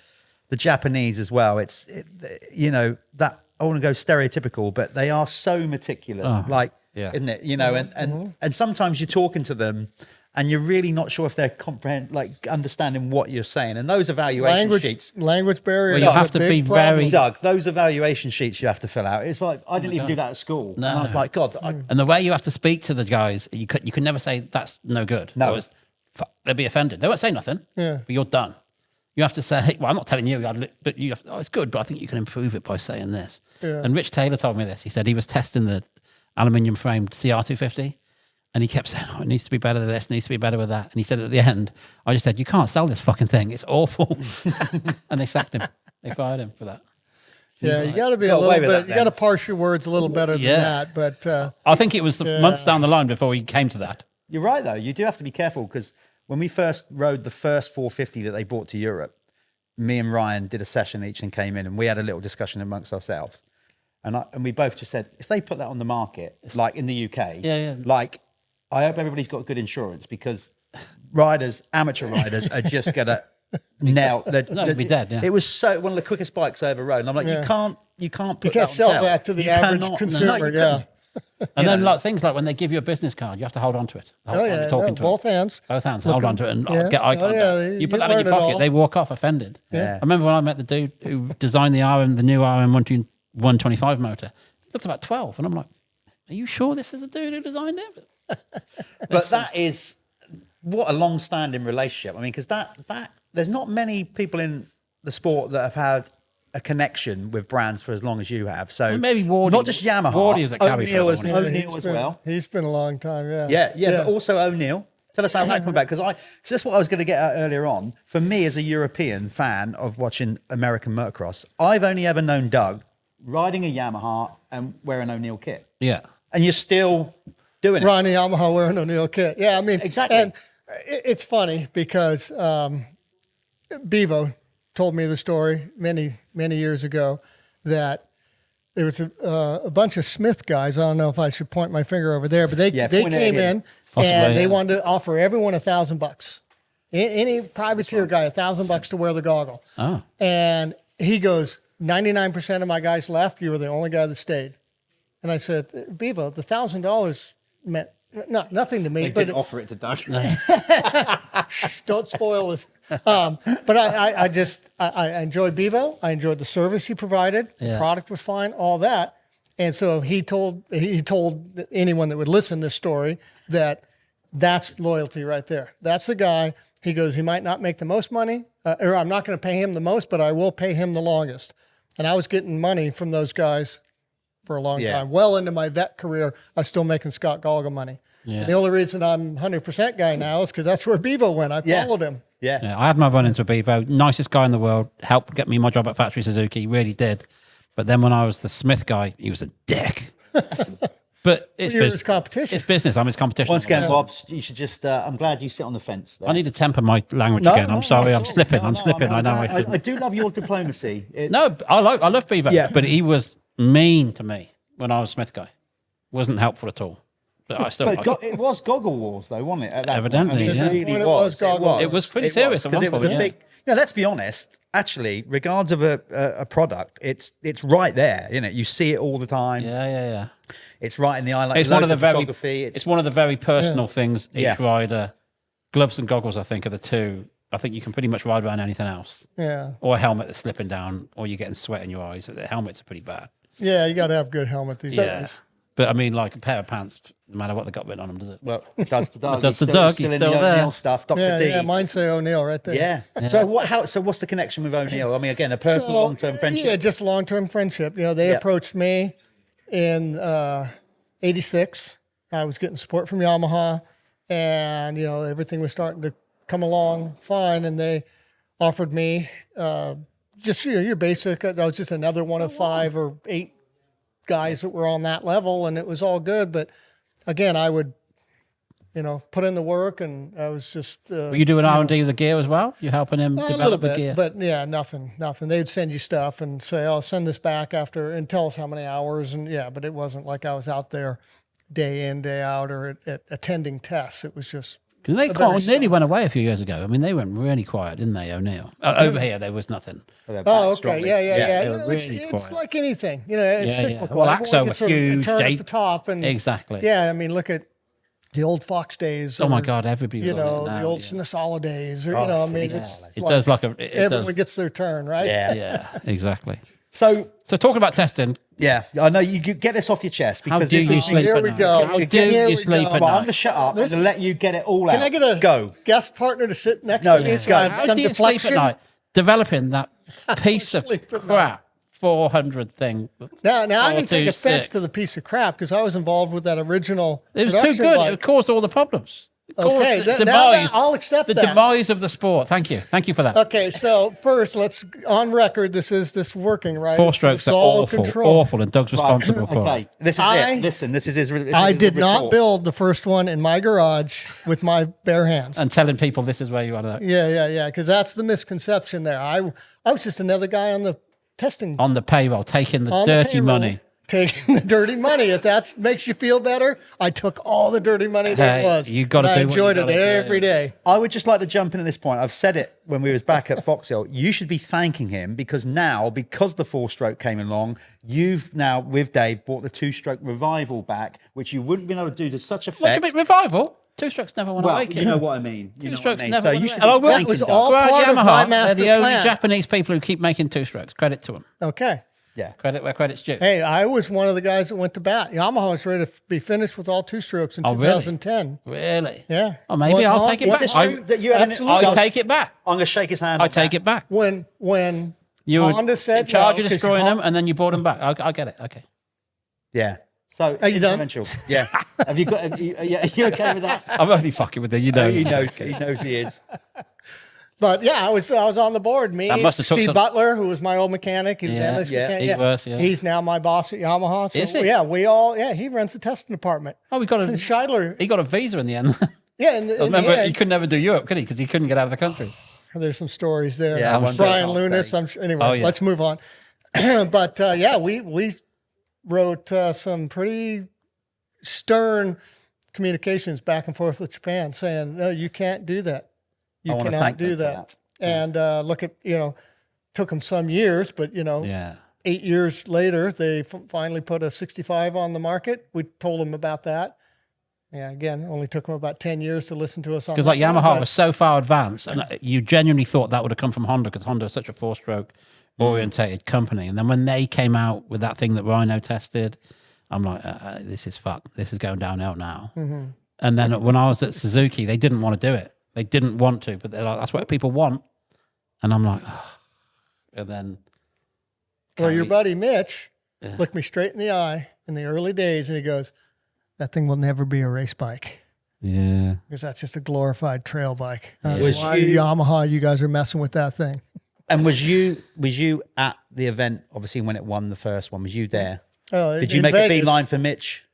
Japanese as well, that I want to go stereotypical, but they are so meticulous, isn't it? And sometimes you're talking to them and you're really not sure if they're understanding what you're saying. And those evaluation sheets, Language barrier. Well, you is have a to big be problem. very- Doug, those evaluation sheets you have to fill out. It's like, I didn't even do that at school. No. And I was like, God, And the way you have to speak to the guys, you can never say that's no good. No. They'll be offended. They won't say nothing. Yeah. But you're done. You have to say, hey, well, I'm not telling you, but it's good, but I think you can improve it by saying this. Yeah. And Rich Taylor told me this. He said he was testing the aluminium framed CR250, and he kept saying, "Oh, it needs to be better than this, needs to be better with that." And he said at the end, I just said, "You can't sell this fucking thing. It's awful." And they sacked him. They fired him for that. Yeah, you got to be Got a away little with bit. that You got to then. parse your words a little better than Yeah. that. But I think it was the months down the line before we came to that. You're right, though. You do have to be careful because when we first rode the first 450 that they brought to Europe, me and Ryan did a session each and came in, and we had a little discussion amongst ourselves. And we both just said, if they put that on the market, like in the UK, I hope everybody's got good insurance because amateur riders are just going to nail. they'd be dead, yeah. It was one of the quickest bikes I ever rode. And I'm like, Yeah. you can't put you can't that on sell sale. that to the You average cannot. consumer. No, you Yeah. couldn't. And then things like when they give you a business card, you have to hold on to it. The whole Oh time yeah. you're talking to both it. hands. Both hands, Look hold 'em. on to it and Yeah. get eye Oh, contact. yeah, You you put that in learn your it pocket, all. they walk off offended. Yeah. I remember when I met the dude who designed the new RM 125 motor. He looked about 12, and I'm like, "Are you sure this is the dude who designed it?" But that is what a long-standing relationship. I mean, because that there's not many people in the sport that have had a connection with brands for as long as you have. So Well, maybe Wardy. not just Yamaha. Wardy was at Cabby for a O'Neill while, wasn't he? as well. He's been a long time. Yeah. Yeah, but also O'Neill. Tell us how that came back, because so that's what I was going to get at earlier on. For me, as a European fan of watching American Motocross, I've only ever known Doug riding a Yamaha and wearing O'Neill kit, Yeah. and you're still doing it. Ronnie Yamaha wearing O'Neill kit. Yeah, I mean, Exactly. And it's funny because Bevo told me the story many years ago that there was a bunch of Smith guys. I don't know if I should point my finger over there, but they Yeah, they point it came here. in Possibly, and they yeah. wanted to offer everyone $1,000. Any privateer guy $1,000 to wear the goggle. Oh. And he goes, 99% of my guys left. You were the only guy that stayed. And I said, Bevo, the $1,000 meant nothing to me. They but didn't offer it to Doug. don't spoil it. But I enjoyed Bevo. I enjoyed the service he provided. The Yeah. product was fine, all that. And so he told anyone that would listen this story that that's loyalty right there. That's the guy. He goes, he might not make the most money, or I'm not going to pay him the most, but I will pay him the longest. And I was getting money from those guys for a long Yeah. time. Well into my vet career, I was still making Scott Gallagher money. Yeah. The only reason I'm 100% guy now is because that's where Bevo went. I Yeah. followed him. Yeah. I had my run-ins with Bevo. Nicest guy in the world. Helped get me my job at Factory Suzuki. Really did. But then when I was the Smith guy, he was a dick. But it's You're his business. competition. It's business. I'm his competition. Once again, Wobs, you should just. I'm glad you sit on the fence. There. I need to temper my language again. I'm sorry. I'm slipping. I'm slipping. I know I shouldn't. I do love your diplomacy. It's, No, I love Bevo. Yeah. But he was mean to me when I was Smith guy. Wasn't helpful at all. But I still like it. It was goggle wars, though, wasn't it? At that Evidently, point? yeah. It really It was. was goggle. It was pretty serious at because one it was point, a yeah. big. Let's be honest. Actually, regards of a product, it's right there. You see it all the time. Yeah. It's right in the eye. Like It's one of the very. photography. It's one of the very personal things each Yeah. rider. Gloves and goggles, I think, are the two. I think you can pretty much ride around anything else. Yeah. Or a helmet that's slipping down, or you're getting sweat in your eyes. The helmets are pretty bad. Yeah, you got to have a good helmet these days. But I mean, like a pair of pants, no matter what they got written on them, does it? Well, Doug the Doug. Doug He's the Doug, still he's in the still there. O'Neill stuff. Dr. D. Yeah, mine say O'Neill right there. Yeah. So what's the connection with O'Neill? I mean, again, a personal So, long-term friendship. Yeah, just long-term friendship. They approached me in '86. I was getting support from Yamaha, and everything was starting to come along fine. And they offered me just your basic. I was just another one of 5 or 8 guys that were on that level, and it was all good. But again, I would put in the work, and I was just. Were you doing R&D with the gear as well? You helping him A little develop the bit, gear? but yeah, nothing. They'd send you stuff and say, "I'll send this back after," and tell us how many hours. And but it wasn't like I was out there day in, day out, or at attending tests. It was just. Because they nearly went away a few years ago. I mean, they went really quiet, didn't they, O'Neill? Over here, there was nothing. Oh, okay, yeah. They were It's really it's quiet. like anything, it's Yeah. cyclical. Well, Everyone Axo gets was a huge. turn at the top, and Exactly. yeah. I mean, look at the old Fox days. Oh my or, God, everybody was on it now, the old yeah. Sinisala days, or Oh, I mean, Sinisala. it's It like does like a. It everyone does. gets their turn, right? Yeah. Yeah, exactly. So So talking about testing, yeah, I know you get this off your chest how because do this you is- sleep Here at we night? go. How Here do we you sleep go. at Well, I'm going night? to shut up and let you get it all out. Can I get a go? guest partner to sit next No, to me? yeah. So I have How some do you deflection. sleep at night? Developing that piece of Sleep at night. crap 400 thing. Now I can take 426. offense to the piece of crap because I was involved with that original It was too production good. bike. It caused all the problems. It caused Okay, the now demise. I'll accept the that. demise of the sport. Thank you for that. Okay, so first, let's on record. This is working, right? Four It's strokes are all awful, control. awful, and Doug's responsible for Okay, it. this is it. Listen, this is his. This I is did his not retort. build the first one in my garage with my bare hands. And telling people this is where you are. At. Yeah, because that's the misconception there. I was just another guy on the testing On the payroll, taking the on dirty payroll, money. taking the dirty money. If that makes you feel better, I took all the dirty money there Hey, was. you gotta and I do what you enjoyed it gotta do. every day. I would just like to jump in at this point. I've said it when we was back at Foxhill. You should be thanking him because now, because the 4-stroke came along, you've now with Dave brought the 2-stroke revival back, which you wouldn't have been able to do to such Look effect. at revival. 2-strokes never want to Well, make it. you know what I mean. You know what I Two-strokes mean. never So went you away. should And I be will- thanking That was Doug. all Grant part of my Yamaha, they're master the only plan. Japanese people who keep making 2-strokes. Credit to them. Okay. Yeah. Credit where credit's due. Hey, I was one of the guys that went to bat. Yamaha was ready to be finished with all 2-strokes in Oh, really? 2010. Really? Yeah. Oh, maybe I'll take it Is back. this true that you had an- Absolutely. I'll take it back. I'm going to shake his hand. I on take that. it back. When You were Honda said in charge no, of 'cause destroying Hon- them, and then you bought them back. I get it. Okay. Yeah. So Are you done? influential. Yeah. Have you got? Are you okay with that? I'm only fucking with you. You know. He knows. He knows he is. But yeah, I was on the board. Me, That must have took Steve some- Butler, who was my old mechanic, he was Yeah, MS yeah, mechanic. he was, yeah. He's now my boss at Yamaha. So Is he? yeah, we all he runs the testing department. Oh, we got And a. Scheidler. He got a visa in the end. Yeah, in the Remember, end, he could never do Europe, could he? Because he couldn't get out of the country. there's some stories there. Yeah, one Brian thing I'll Lunas. say. Anyway, Oh, yeah. let's move on. But yeah, we wrote some pretty stern communications back and forth with Japan, saying, "No, you can't do that. You I wanna cannot thank them do for that." And look at took them some years, but Yeah. 8 years later, they finally put a 65 on the market. We told them about that. Yeah, again, only took them about 10 years to listen to us on Because like that one, Yamaha but- was so far advanced, and you genuinely thought that would have come from Honda because Honda is such a 4-stroke orientated company. And then when they came out with that thing that Rhino tested, I'm like, this is fucked. This is going downhill now. Mm-hmm. And then when I was at Suzuki, they didn't want to do it. They didn't want to, but they're like, that's what people want. And I'm like, oh. And then Well, your Carrie- buddy Mitch looked me straight in the eye in the early days, and he goes, "That thing will never be a race bike." Yeah. because that's just a glorified trail bike. I don't know Was why you- Yamaha, you guys are messing with that thing. And was you at the event? Obviously, when it won the first one, was you there? Oh, Did you in make Vegas. a beeline for Mitch?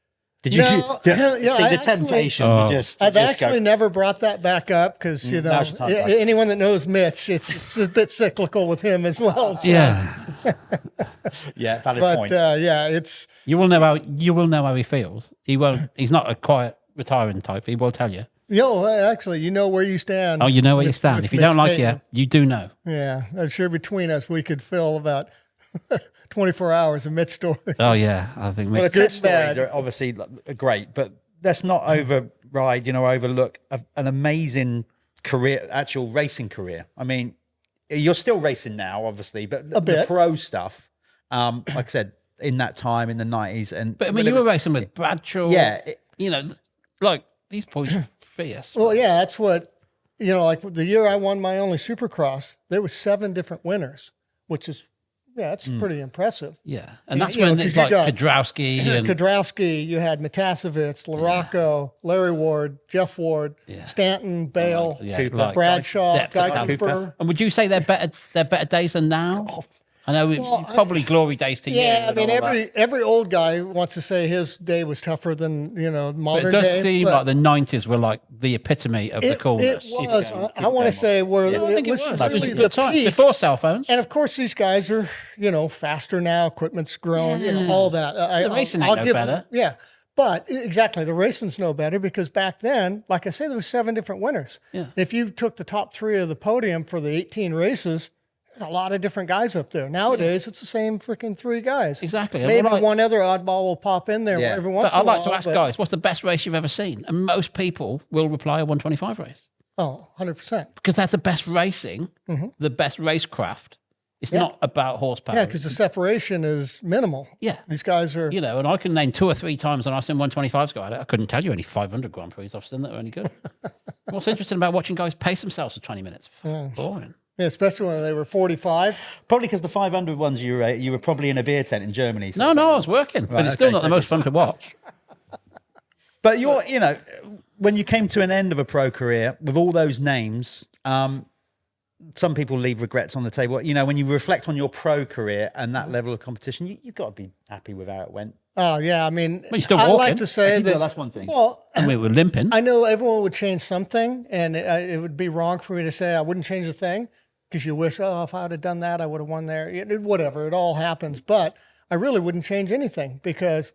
Did you No, see yeah, the I actually- temptation? Oh. I've just actually go, never brought that back up because now's your time, bud. anyone that knows Mitch, it's a bit cyclical with him as well. So. Yeah. yeah, valid But point. yeah, it's You will know how he feels. He won't. He's not a quiet, retiring type. He will tell you. actually, you know where you stand. Oh, you know where you with- stand. with If you Mitch don't like Payton. it, you do know. Yeah, I'm sure between us we could fill about 24 hours of Mitch stories. Oh yeah, I think. well, the good, test stories bad. are obviously great, but let's not overlook an amazing career, actual racing career. I mean, you're still racing now, obviously, but the bit. pro stuff, like I said, in that time in the 90s, and But I mean, you were racing with Bradshaw. Yeah, you know, like these boys are fierce. Well, yeah, that's what like the year I won my only Supercross, there was 7 different winners, which is that's pretty impressive. Yeah, and You- that's you know, when 'cause it's you like got- Kudrowski and Kudrowski, you had Matasevich, Larocco, Larry Ward, Jeff Ward, Stanton, Bale, yeah, Cooper. like Bradshaw, depth Guy of talent. Cooper. And would you say they're better days than now? I know probably glory days to you. Yeah, I and mean, all that. every old guy wants to say his day was tougher than But modern it does day. seem but like the 90s were like the epitome of the it coolness. was. I want to say where I think it was It was really a the good time. peak. Before cell phones. And of course, these guys are faster now. Equipment's grown. All that. The racing ain't no better. Yeah, but exactly, the racing's no better because back then, like I say, there was 7 different winners. Yeah. If you took the top 3 of the podium for the 18 races, there's a lot of different guys up there. Nowadays, it's the same freaking 3 guys. Exactly. And Maybe what I- one other oddball will pop in there Yeah. every once But in a I'd while. like to ask but- guys, what's the best race you've ever seen? And most people will reply a 125 race Oh, 100%. because that's the best racing, the best racecraft. It's not about horsepower. Yeah, because the separation is minimal. Yeah. These guys are. You know, and I can name 2 or 3 times when I've seen 125s go at it. I couldn't tell you any 500 Grand Prix I've seen that are any good. What's interesting about watching guys pace themselves for 20 minutes? Boring. Yeah, especially when they were 45. Probably because the 500 ones you were probably in a beer tent in Germany. So. No, I was working, but it's still okay, not the most fun to watch. But when you came to an end of a pro career with all those names, some people leave regrets on the table. When you reflect on your pro career and that level of competition, you've got to be happy with how it went. Oh, yeah. I mean, you're still I walking. like to say that. Well, that's one thing. Well, And we were limping. I know everyone would change something, and it would be wrong for me to say I wouldn't change a thing because you wish, if I would have done that, I would have won there. Whatever, it all happens. But I really wouldn't change anything because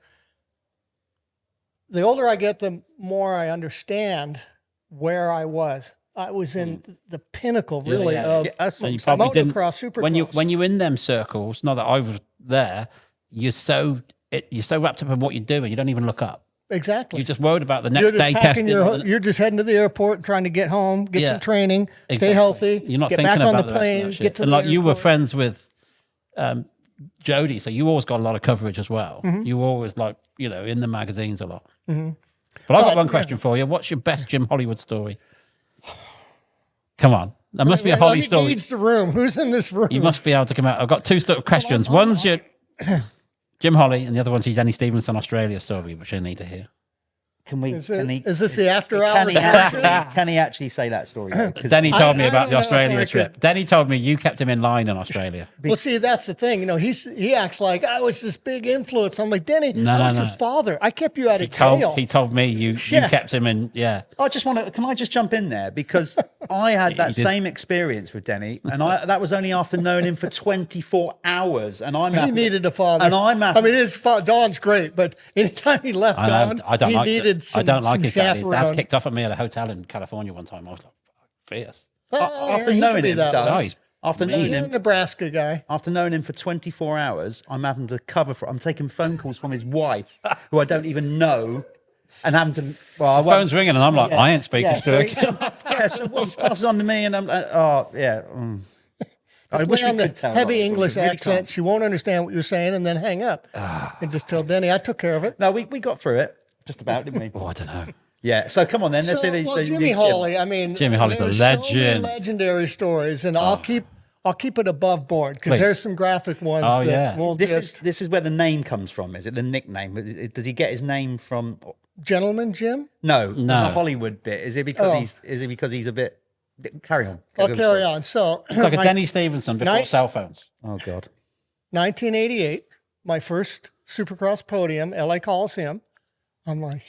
the older I get, the more I understand where I was. I was in the pinnacle, really, of That's what And I'm you saying. probably didn't. motocross, supercross. When you're in them circles, not that I was there, you're so wrapped up in what you're doing, you don't even look up. Exactly. You're just worried about the You're next just day packing testing. you're just heading to the airport and trying to get home, get Yeah. some training, stay Exactly. healthy, You're not get thinking back on about the rest of plane, that shit. get to And the like you were airport. friends with Jody, so you always got a lot of coverage as well. Mm-hmm. You were always in the magazines a lot. Mm-hmm. But I've got one question for you. What's your best Jim Hollywood story? Come on. There must be a Holly He story. needs the room. Who's in this room? You must be able to come out. I've got 2 sort of questions. One's your Jim Holly, and the other one's your Danny Stevenson Australia story, which I need to hear. Can we? Is Can it- he? is this the after Can hours he, version? can he actually say that story? though? 'Cause Denny told me I about don't the know if Australia I trip. could- Denny told me you kept him in line in Australia. Well, see, that's the thing. He acts like I was this big influence. I'm like, Denny, No, I was no, your no. father. I kept you out of jail. He told me you Yeah. kept him in. Yeah. I just want to. Can I just jump in there because I had that did. same experience with Denny, and that was only after knowing him for 24 hours, and I'm He having- needed a father. and I'm having- I mean, Don's great, but anytime he left Don, I don't he like needed it. some, I don't like some his dad. His dad chaperone. kicked off at me at a hotel in California one time. I was like, fierce. Oh, after yeah, he knowing could be him, that Doug, way. No, he's after mean. knowing He's a him, Nebraska guy. after knowing him for 24 hours, I'm having to cover for. I'm taking phone calls from his wife, who I don't even know, and having to. Well, I won't- Phone's ringing, and I'm like, I ain't speaking to her. So what passes on to me, and I'm. I wish we On the could tell. heavy that, English we really accent, can't. she won't understand what you're saying, and then hang up and just tell Denny I took care of it. No, we got through it just about, didn't we? Oh, I don't know. Yeah. So come on then. Let's So, see these. well, these- Jimmy these- Hawley. I mean, Jimmy Hawley's a there's so many legend. legendary stories, and I'll keep it above board because Please. there's some graphic ones. Oh, that yeah. we'll This just is where the name comes from. Is it the nickname? Does he get his name from? Gentleman Jim? No, No. the Hollywood bit. Is it because he's a bit? Carry on. I'll carry on. So It's like a Denny Stevenson before cell phones. Oh God. 1988, my first Supercross podium, LA Coliseum. I'm like,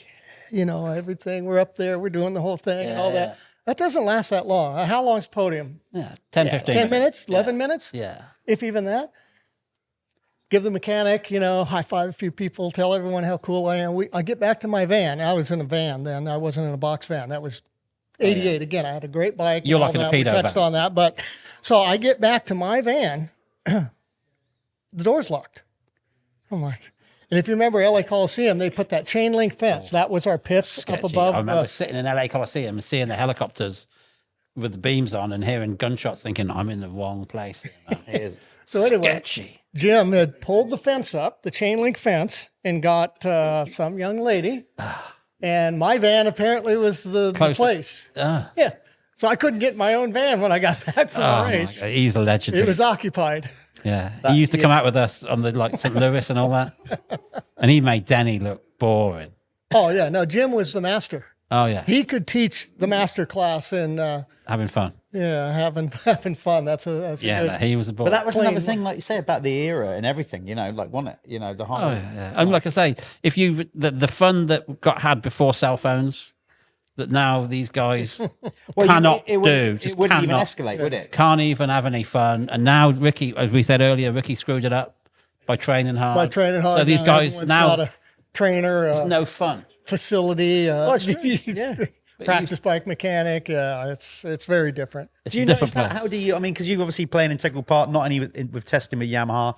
everything. We're up there. We're doing the whole thing and all that. That doesn't last that long. How long's podium? Yeah, 10, 15 10 minutes? 11 minutes? Yeah. If even that. Give the mechanic, high five a few people, tell everyone how cool I am. I get back to my van. I was in a van then. I wasn't in a box van. That was 88. Again, I had a great bike. You're and like all a that. We pedo touched van. on that. But so I get back to my van. The door's locked. I'm like, and if you remember LA Coliseum, they put that chain link fence. That was our pits Sketchy. up above. I remember sitting in LA Coliseum and seeing the helicopters with the beams on and hearing gunshots, thinking I'm in the wrong place. So anyway, Sketchy. Jim had pulled the fence up, the chain link fence, and got some young lady. And my van apparently was the place. Yeah. So I couldn't get my own van when I got back from the race. My God, he's a legend. It was occupied. Yeah. He used to come out with us on the St. Louis and all that. And he made Denny look boring. Oh, yeah. No, Jim was the master. Oh, yeah. He could teach the master class and Having fun. having fun. That's a good. No, he was a boy. But that was Clean. another thing, like you say, about the era and everything. wasn't it? The whole. Oh, yeah. And like I say, if you the fun that got had before cell phones, that now these guys cannot do. It wouldn't even escalate, would it? Can't even have any fun. And now Ricky, as we said earlier, Ricky screwed it up by training hard. So these guys everyone's now got a trainer, no fun. facility, Yeah. practice bike mechanic. Yeah, it's very different. It's Do you a notice different that? place. How do you? I mean, because you've obviously played an integral part, not only with testing with Yamaha,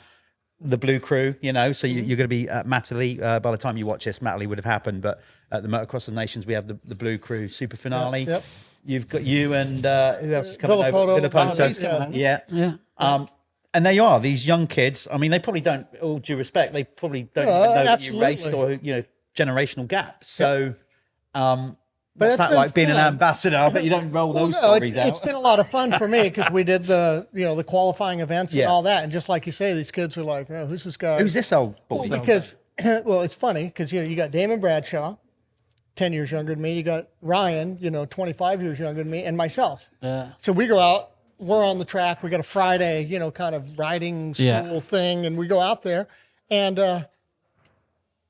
the Blue Crew. So you're going to be at Matterley by the time you watch this. Matterley would have happened, but at the Motocross of Nations, we have the Blue Crew Super Finale. Yep. You've got you and who else is coming over? Villapoto. Villapoto. Yeah. Yeah. And they are these young kids. I mean, they probably don't. All due respect, they probably don't even know that you absolutely. raced or generational gap. So. But What's it's that been like being an fun. ambassador? I bet you don't roll those No, stories out. it's been a lot of fun for me because we did the qualifying events and Yeah. all that, and just like you say, these kids are like, oh, who's this guy? Who's this old boy? Because it's funny because you got Damon Bradshaw, 10 years younger than me. You got Ryan, 25 years younger than me, and myself. Yeah. So we go out. We're on the track. We got a Friday, kind of riding school thing, and we go out there, and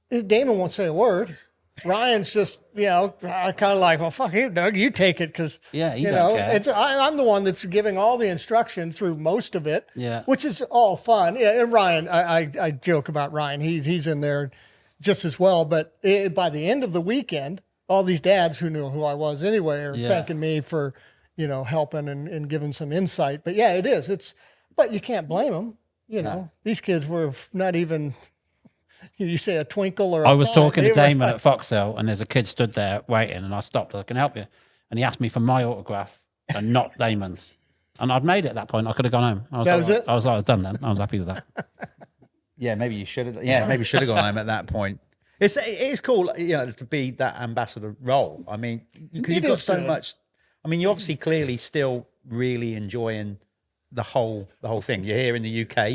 Damon won't say a word. Ryan's just, kind of like, well, fuck you, Doug, you take it because, You don't care. I'm the one that's giving all the instruction through most of it, Yeah. which is all fun. Yeah, and Ryan, I joke about Ryan. He's in there just as well. But by the end of the weekend, all these dads who knew who I was anyway are thanking me for, helping and giving some insight. But yeah, it is. But you can't blame them. These kids were not even. You say a twinkle or I was talking to they were Damon like- at Foxhill, and there's a kid stood there waiting, and I stopped. I can help you, and he asked me for my autograph and not Damon's. And I'd made it at that point. I could have gone home. I was it? I was done then. I was happy with that. Yeah, maybe you should have. Yeah, maybe you should have gone home at that point. It is cool, to be that ambassador role. I mean, because you've got so good. much. I mean, you're obviously clearly still really enjoying the whole thing. You're here in the UK.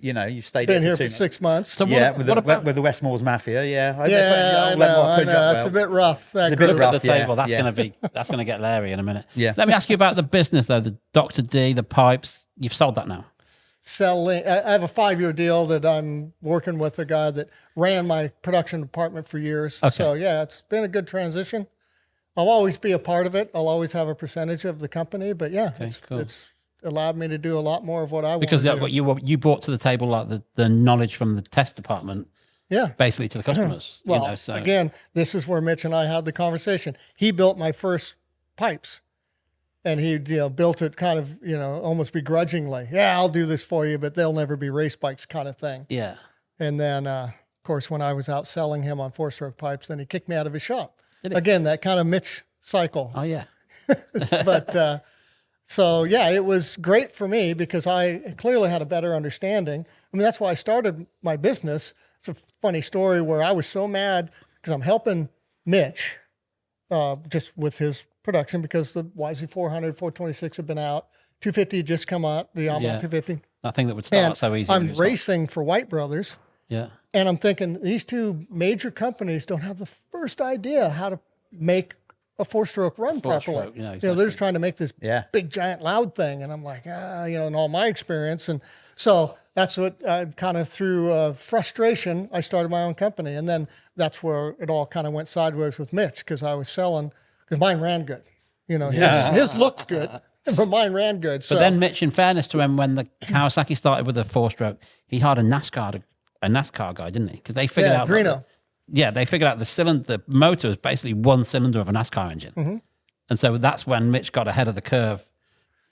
You've stayed Been here for for 2 6 months. So Yeah, what with the Westmore's Mafia. Yeah, I know. It's a bit rough. That It's a bit group. rough. at the table? yeah. That's gonna get Larry in a minute. Yeah. Let me ask you about the business though. The Dr. D, the pipes. You've sold that now. Selling. I have a 5-year deal that I'm working with a guy that ran my production department for years. Okay. So yeah, it's been a good transition. I'll always be a part of it. I'll always have a percentage of the company, but yeah, cool. it's allowed me to do a lot more of what I want Because to do. what you brought to the table, like the knowledge from the test department, Yeah. basically to the customers. Well, so again, this is where Mitch and I had the conversation. He built my first pipes, and he built it kind of almost begrudgingly. Yeah, I'll do this for you, but they'll never be race bikes, kind of thing. yeah. And then, of course, when I was out selling him on 4-stroke pipes, then he kicked me out of his shop. Did he? Again, that kind of Mitch cycle. Oh yeah. But so yeah, it was great for me because I clearly had a better understanding. I mean, that's why I started my business. It's a funny story where I was so mad because I'm helping Mitch just with his production because the YZ 400, 426 had been out, 250 had just come out, the Yamaha Yeah. 250. That thing that would start And so easy. I'm when you start. racing for White Brothers Yeah. And I'm thinking these two major companies don't have the first idea how to make a four-stroke run properly. Four-stroke, yeah, You know, exactly. they're just trying to make this big, giant, loud thing. And I'm like, you know, in all my experience. And so that's what kind of through frustration, I started my own company. And then that's where it all kind of went sideways with Mitch, because I was selling, because mine ran good. You know, his looked good, but mine ran good. So But then Mitch, in fairness to him, when the Kawasaki started with the 4-stroke, he hired a NASCAR guy, didn't he? Because they figured out Drino. they figured out the motor is basically one cylinder of a NASCAR engine. Mm-hmm. And so that's when Mitch got ahead of the curve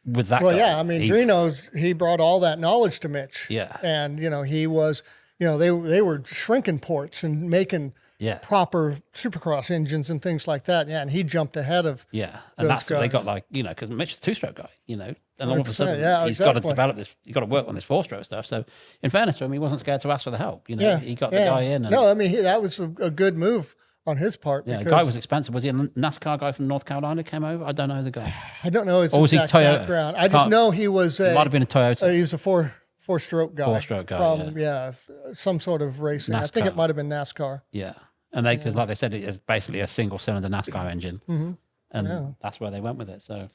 with that Well, guy. yeah, I mean, he brought all that knowledge to Mitch. Yeah. And, you know, he was, you know, they were shrinking ports and making proper Supercross engines and things like that. Yeah, and he jumped ahead of and those that's they guys. got like, you know, because Mitch is a 2-stroke guy, you know, and all of a 100%, sudden yeah, he's got to exactly. develop this, he's got to work on this 4-stroke stuff. So in fairness to him, he wasn't scared to ask for the help. You know, he got the guy in. And, No, I mean, that was a good move on his part. yeah, the because guy was expensive. Was he a NASCAR guy from North Carolina came over? I don't know the guy. I don't know his Or was he exact Toyota? background. I just know he was It might have been a Toyota. he was a four-stroke guy. Four-stroke guy, from, some sort of racing. I think NASCAR. it might have been NASCAR. Yeah. And they just, like they said, it's basically a single cylinder NASCAR engine. Mm-hmm. And that's where they went with it. So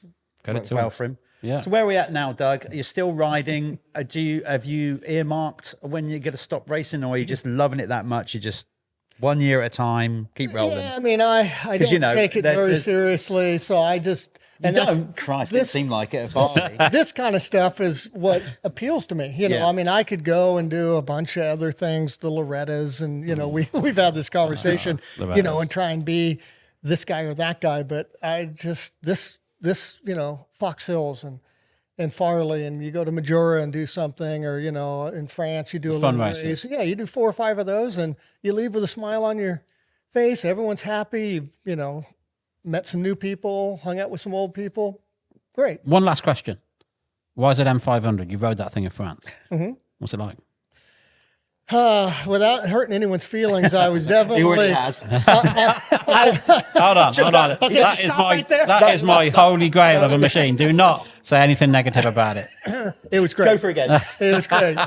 credit to Well him. for him. Yeah. So where are we at now, Doug? You're still riding. Have you earmarked when you're going to stop racing, or are you just loving it that much? You just 1 year at a time, keep rolling. Yeah, I mean, I don't you know, take it very there's- seriously, so I just Don't, Christ, it seemed like it. this kind of stuff is what appeals to me. You know, Yeah. I mean, I could go and do a bunch of other things, the Lorettas, and you know, we've had this conversation, you know, and try and be this guy or that guy. But I just this you know, Fox Hills and Farley, and you go to Majora and do something, or you know, in France you do a Fun little races. race. Yeah, you do 4 or 5 of those, and you leave with a smile on your face. Everyone's happy. You know, met some new people, hung out with some old people. Great. One last question. Why is it M500? You rode that thing in France. Mm-hmm. What's it like? Without hurting anyone's feelings, I was He already definitely. has. Hold on. Okay, That just is stop my right there. that is my holy grail of a machine. Do not say anything negative about it. It was great. Go for it again. It was great.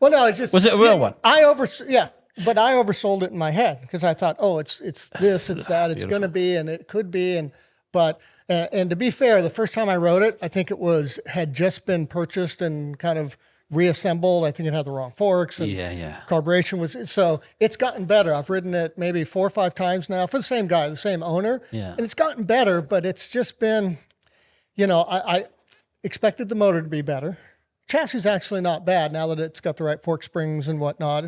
Well, no, it's just. Was it a real one? But I oversold it in my head because I thought, oh, it's this, it's that, it's going to be, and it could be, and to be fair, the first time I rode it, I think it had just been purchased and kind of reassembled. I think it had the wrong forks and carburation was, so it's gotten better. I've ridden it maybe 4 or 5 times now for the same guy, the same owner, and it's gotten better, but it's just been, you know, I expected the motor to be better. Chassis is actually not bad now that it's got the right fork springs and whatnot.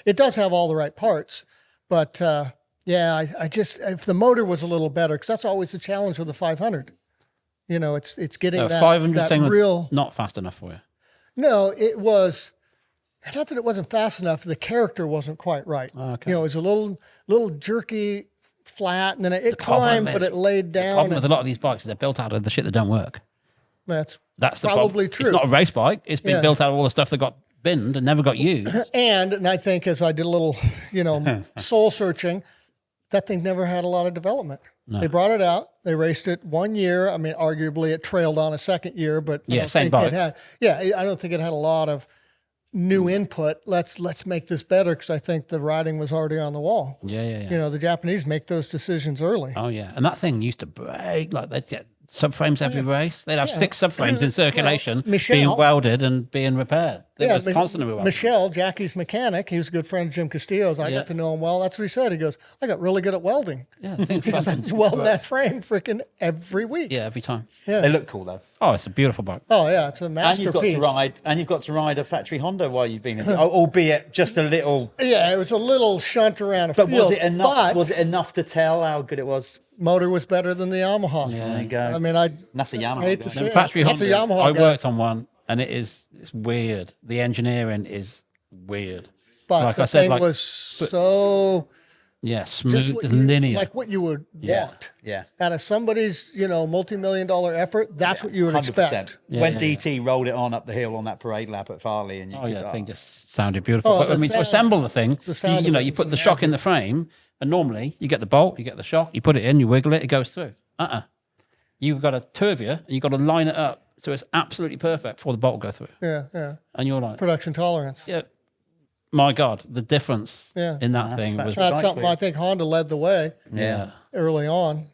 It does have all the right parts, but I just, if the motor was a little better, because that's always the challenge with the 500. You know, it's getting that 500 thing real. was not fast enough for you. No, it was not that it wasn't fast enough. The character wasn't quite right. Okay. You know, it was a little jerky, flat, and then it problem climbed, is- but it laid The down. problem with a lot of these bikes is they're built out of the shit that don't work. That's That's the probably problem. true. It's not a race bike. It's been Yeah. built out of all the stuff that got binned and never got used. And I think as I did a little, you know, soul searching, that thing never had a lot of development. No. They brought it out. They raced it 1 year. I mean, arguably it trailed on a second year, but I Yeah, don't same think it bikes. had. I don't think it had a lot of new input. Let's make this better because I think the riding was already on the wall. Yeah. You know, the Japanese make those decisions early. Oh yeah, and that thing used to break like they'd get subframes every race. They'd have 6 subframes in circulation Michelle- being welded and being repaired. It was Mi- constantly welded. Michelle, Jackie's mechanic, he was a good friend of Jim Castillo's. I got to know him well. That's what he said. He goes, I got really good at welding. Yeah, the thing's Because I fucking- was welding that frame freaking every week. yeah, every time. They look cool though. Oh, it's a beautiful bike. Oh yeah, it's a And masterpiece. you've got to ride a factory Honda while you've been in it, albeit just a little. Yeah, it was a little shunt around a But field. was it enough? But Was it enough to tell how good it was? motor was better than the Yamaha. There you go. I mean, That's a Yamaha hate to guy. say it. Factory That's a Hondas, Yamaha I guy. worked on one, and it's weird. The engineering is weird. But like the I said, thing like- was so Yeah, just smooth, what you, linear. like what you would want. Yeah. Out of somebody's, you know, multi-million-dollar effort, that's what you would 100%. expect. When DT rolled it on up the hill on that parade lap at Farley, and you Oh yeah, the thing just sounded beautiful. Oh, but I the mean, to sound- assemble the thing, sound you of know, it you is put the shock in the frame, and normally you get the bolt, you get the shock, you put it in, you wiggle it, it goes through. You've got 2 of you, and you've got to line it up so it's absolutely perfect before the bolt will go through. Yeah. And you're like, Production tolerance. yeah, my God, the difference Yeah. in that thing was That's Right. something I think Honda led the way yeah. early on.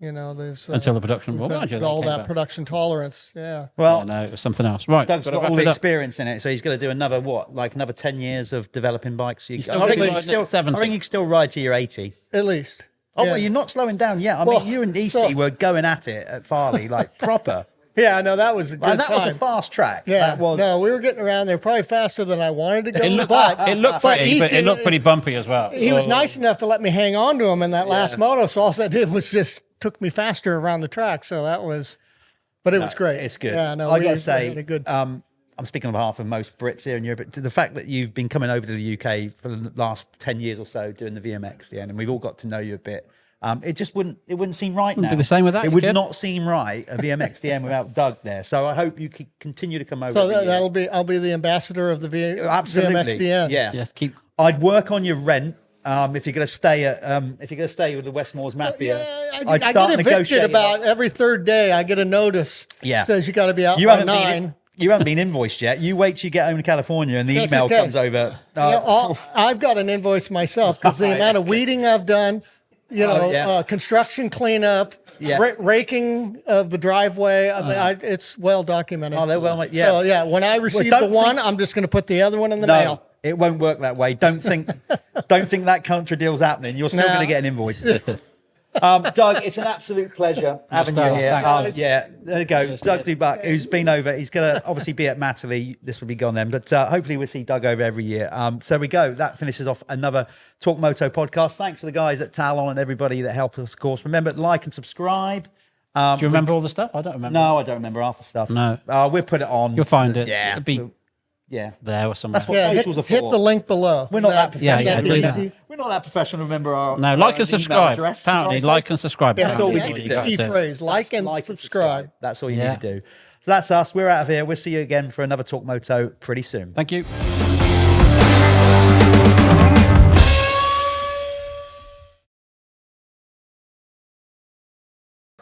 You know, there's Until the production, well, mind you, all came that back. production tolerance. Yeah. Well, Yeah, no, it was something else. Right, Doug's gotta got wrap all it the up. experience in it, so he's going to do another another 10 years of developing bikes. still I riding reckon like still, 70. I think you can still ride to your 80. At least. Oh, yeah. well, you're not slowing down yet. I Well, mean, you and Eastie were going at it at Farley, like proper. Yeah, no, that was a good And that time. was a fast track. Yeah, That was. no, we were getting around there probably faster than I wanted to go. It looked, but it looked pretty, but Eastie- it looked pretty bumpy as well. He was nice enough to let me hang on to him in that last moto. So all I did was just took me faster around the track. So that was, but it was great. It's good. Yeah, no, I we got to had say, a good. I'm speaking on behalf of most Brits here in Europe, but the fact that you've been coming over to the UK for the last 10 years or so doing the VMXDN, and we've all got to know you a bit. It just wouldn't seem right now. be the same with that, It you would kid. not seem right, a VMXDN without Doug there. So I hope you can continue to come over. So every year. that'll be. I'll be the ambassador of the Absolutely. VMXDN. Yeah. Yes, keep. I'd work on your rent. If you're going to stay at, if you're going to stay with the Westmore's Mafia, Yeah, I'd I start get evicted negotiating. about every third day. I get a notice. Yeah. Says you got to be out You by haven't 9. been. You haven't been invoiced yet. You wait till you get home to California and the That's email okay. comes over. I've got an invoice myself because the amount of weeding I've done, yeah. construction cleanup, Yeah. raking of the driveway. I mean, it's well documented. Oh, they're well, yeah. So yeah, when I receive don't the one, think- I'm just going to put the other one in the No, mail. it won't work that way. Don't think that contra deal's happening. You're still Nah. going to get an invoice. Doug, it's an absolute pleasure having you Stella, here. thanks. Yeah, there you go. Doug Dubach, who's been over. He's going to obviously be at Matterley. This will be gone then, but hopefully we'll see Doug over every year. So we go. That finishes off another Torq Moto podcast. Thanks to the guys at Talon and everybody that helped us, of course. Remember, like and subscribe. Do you remember all the stuff? I don't remember. No, I don't remember half the stuff. No. We'll put it on. You'll find it. Yeah. It'll be Yeah. there or somewhere. That's what Yeah, socials are hit for. the link below. We're not that Yeah, professional. yeah, do that. easy. We're not that professional. Remember our No, like our and email subscribe. address, Apparently, should I like say? and subscribe. Yeah, That's all we that's need the to do. key phrase. Like and Like subscribe. That's all you Yeah. need to do. So that's us. We're out of here. We'll see you again for another Torq Moto pretty soon. Thank you.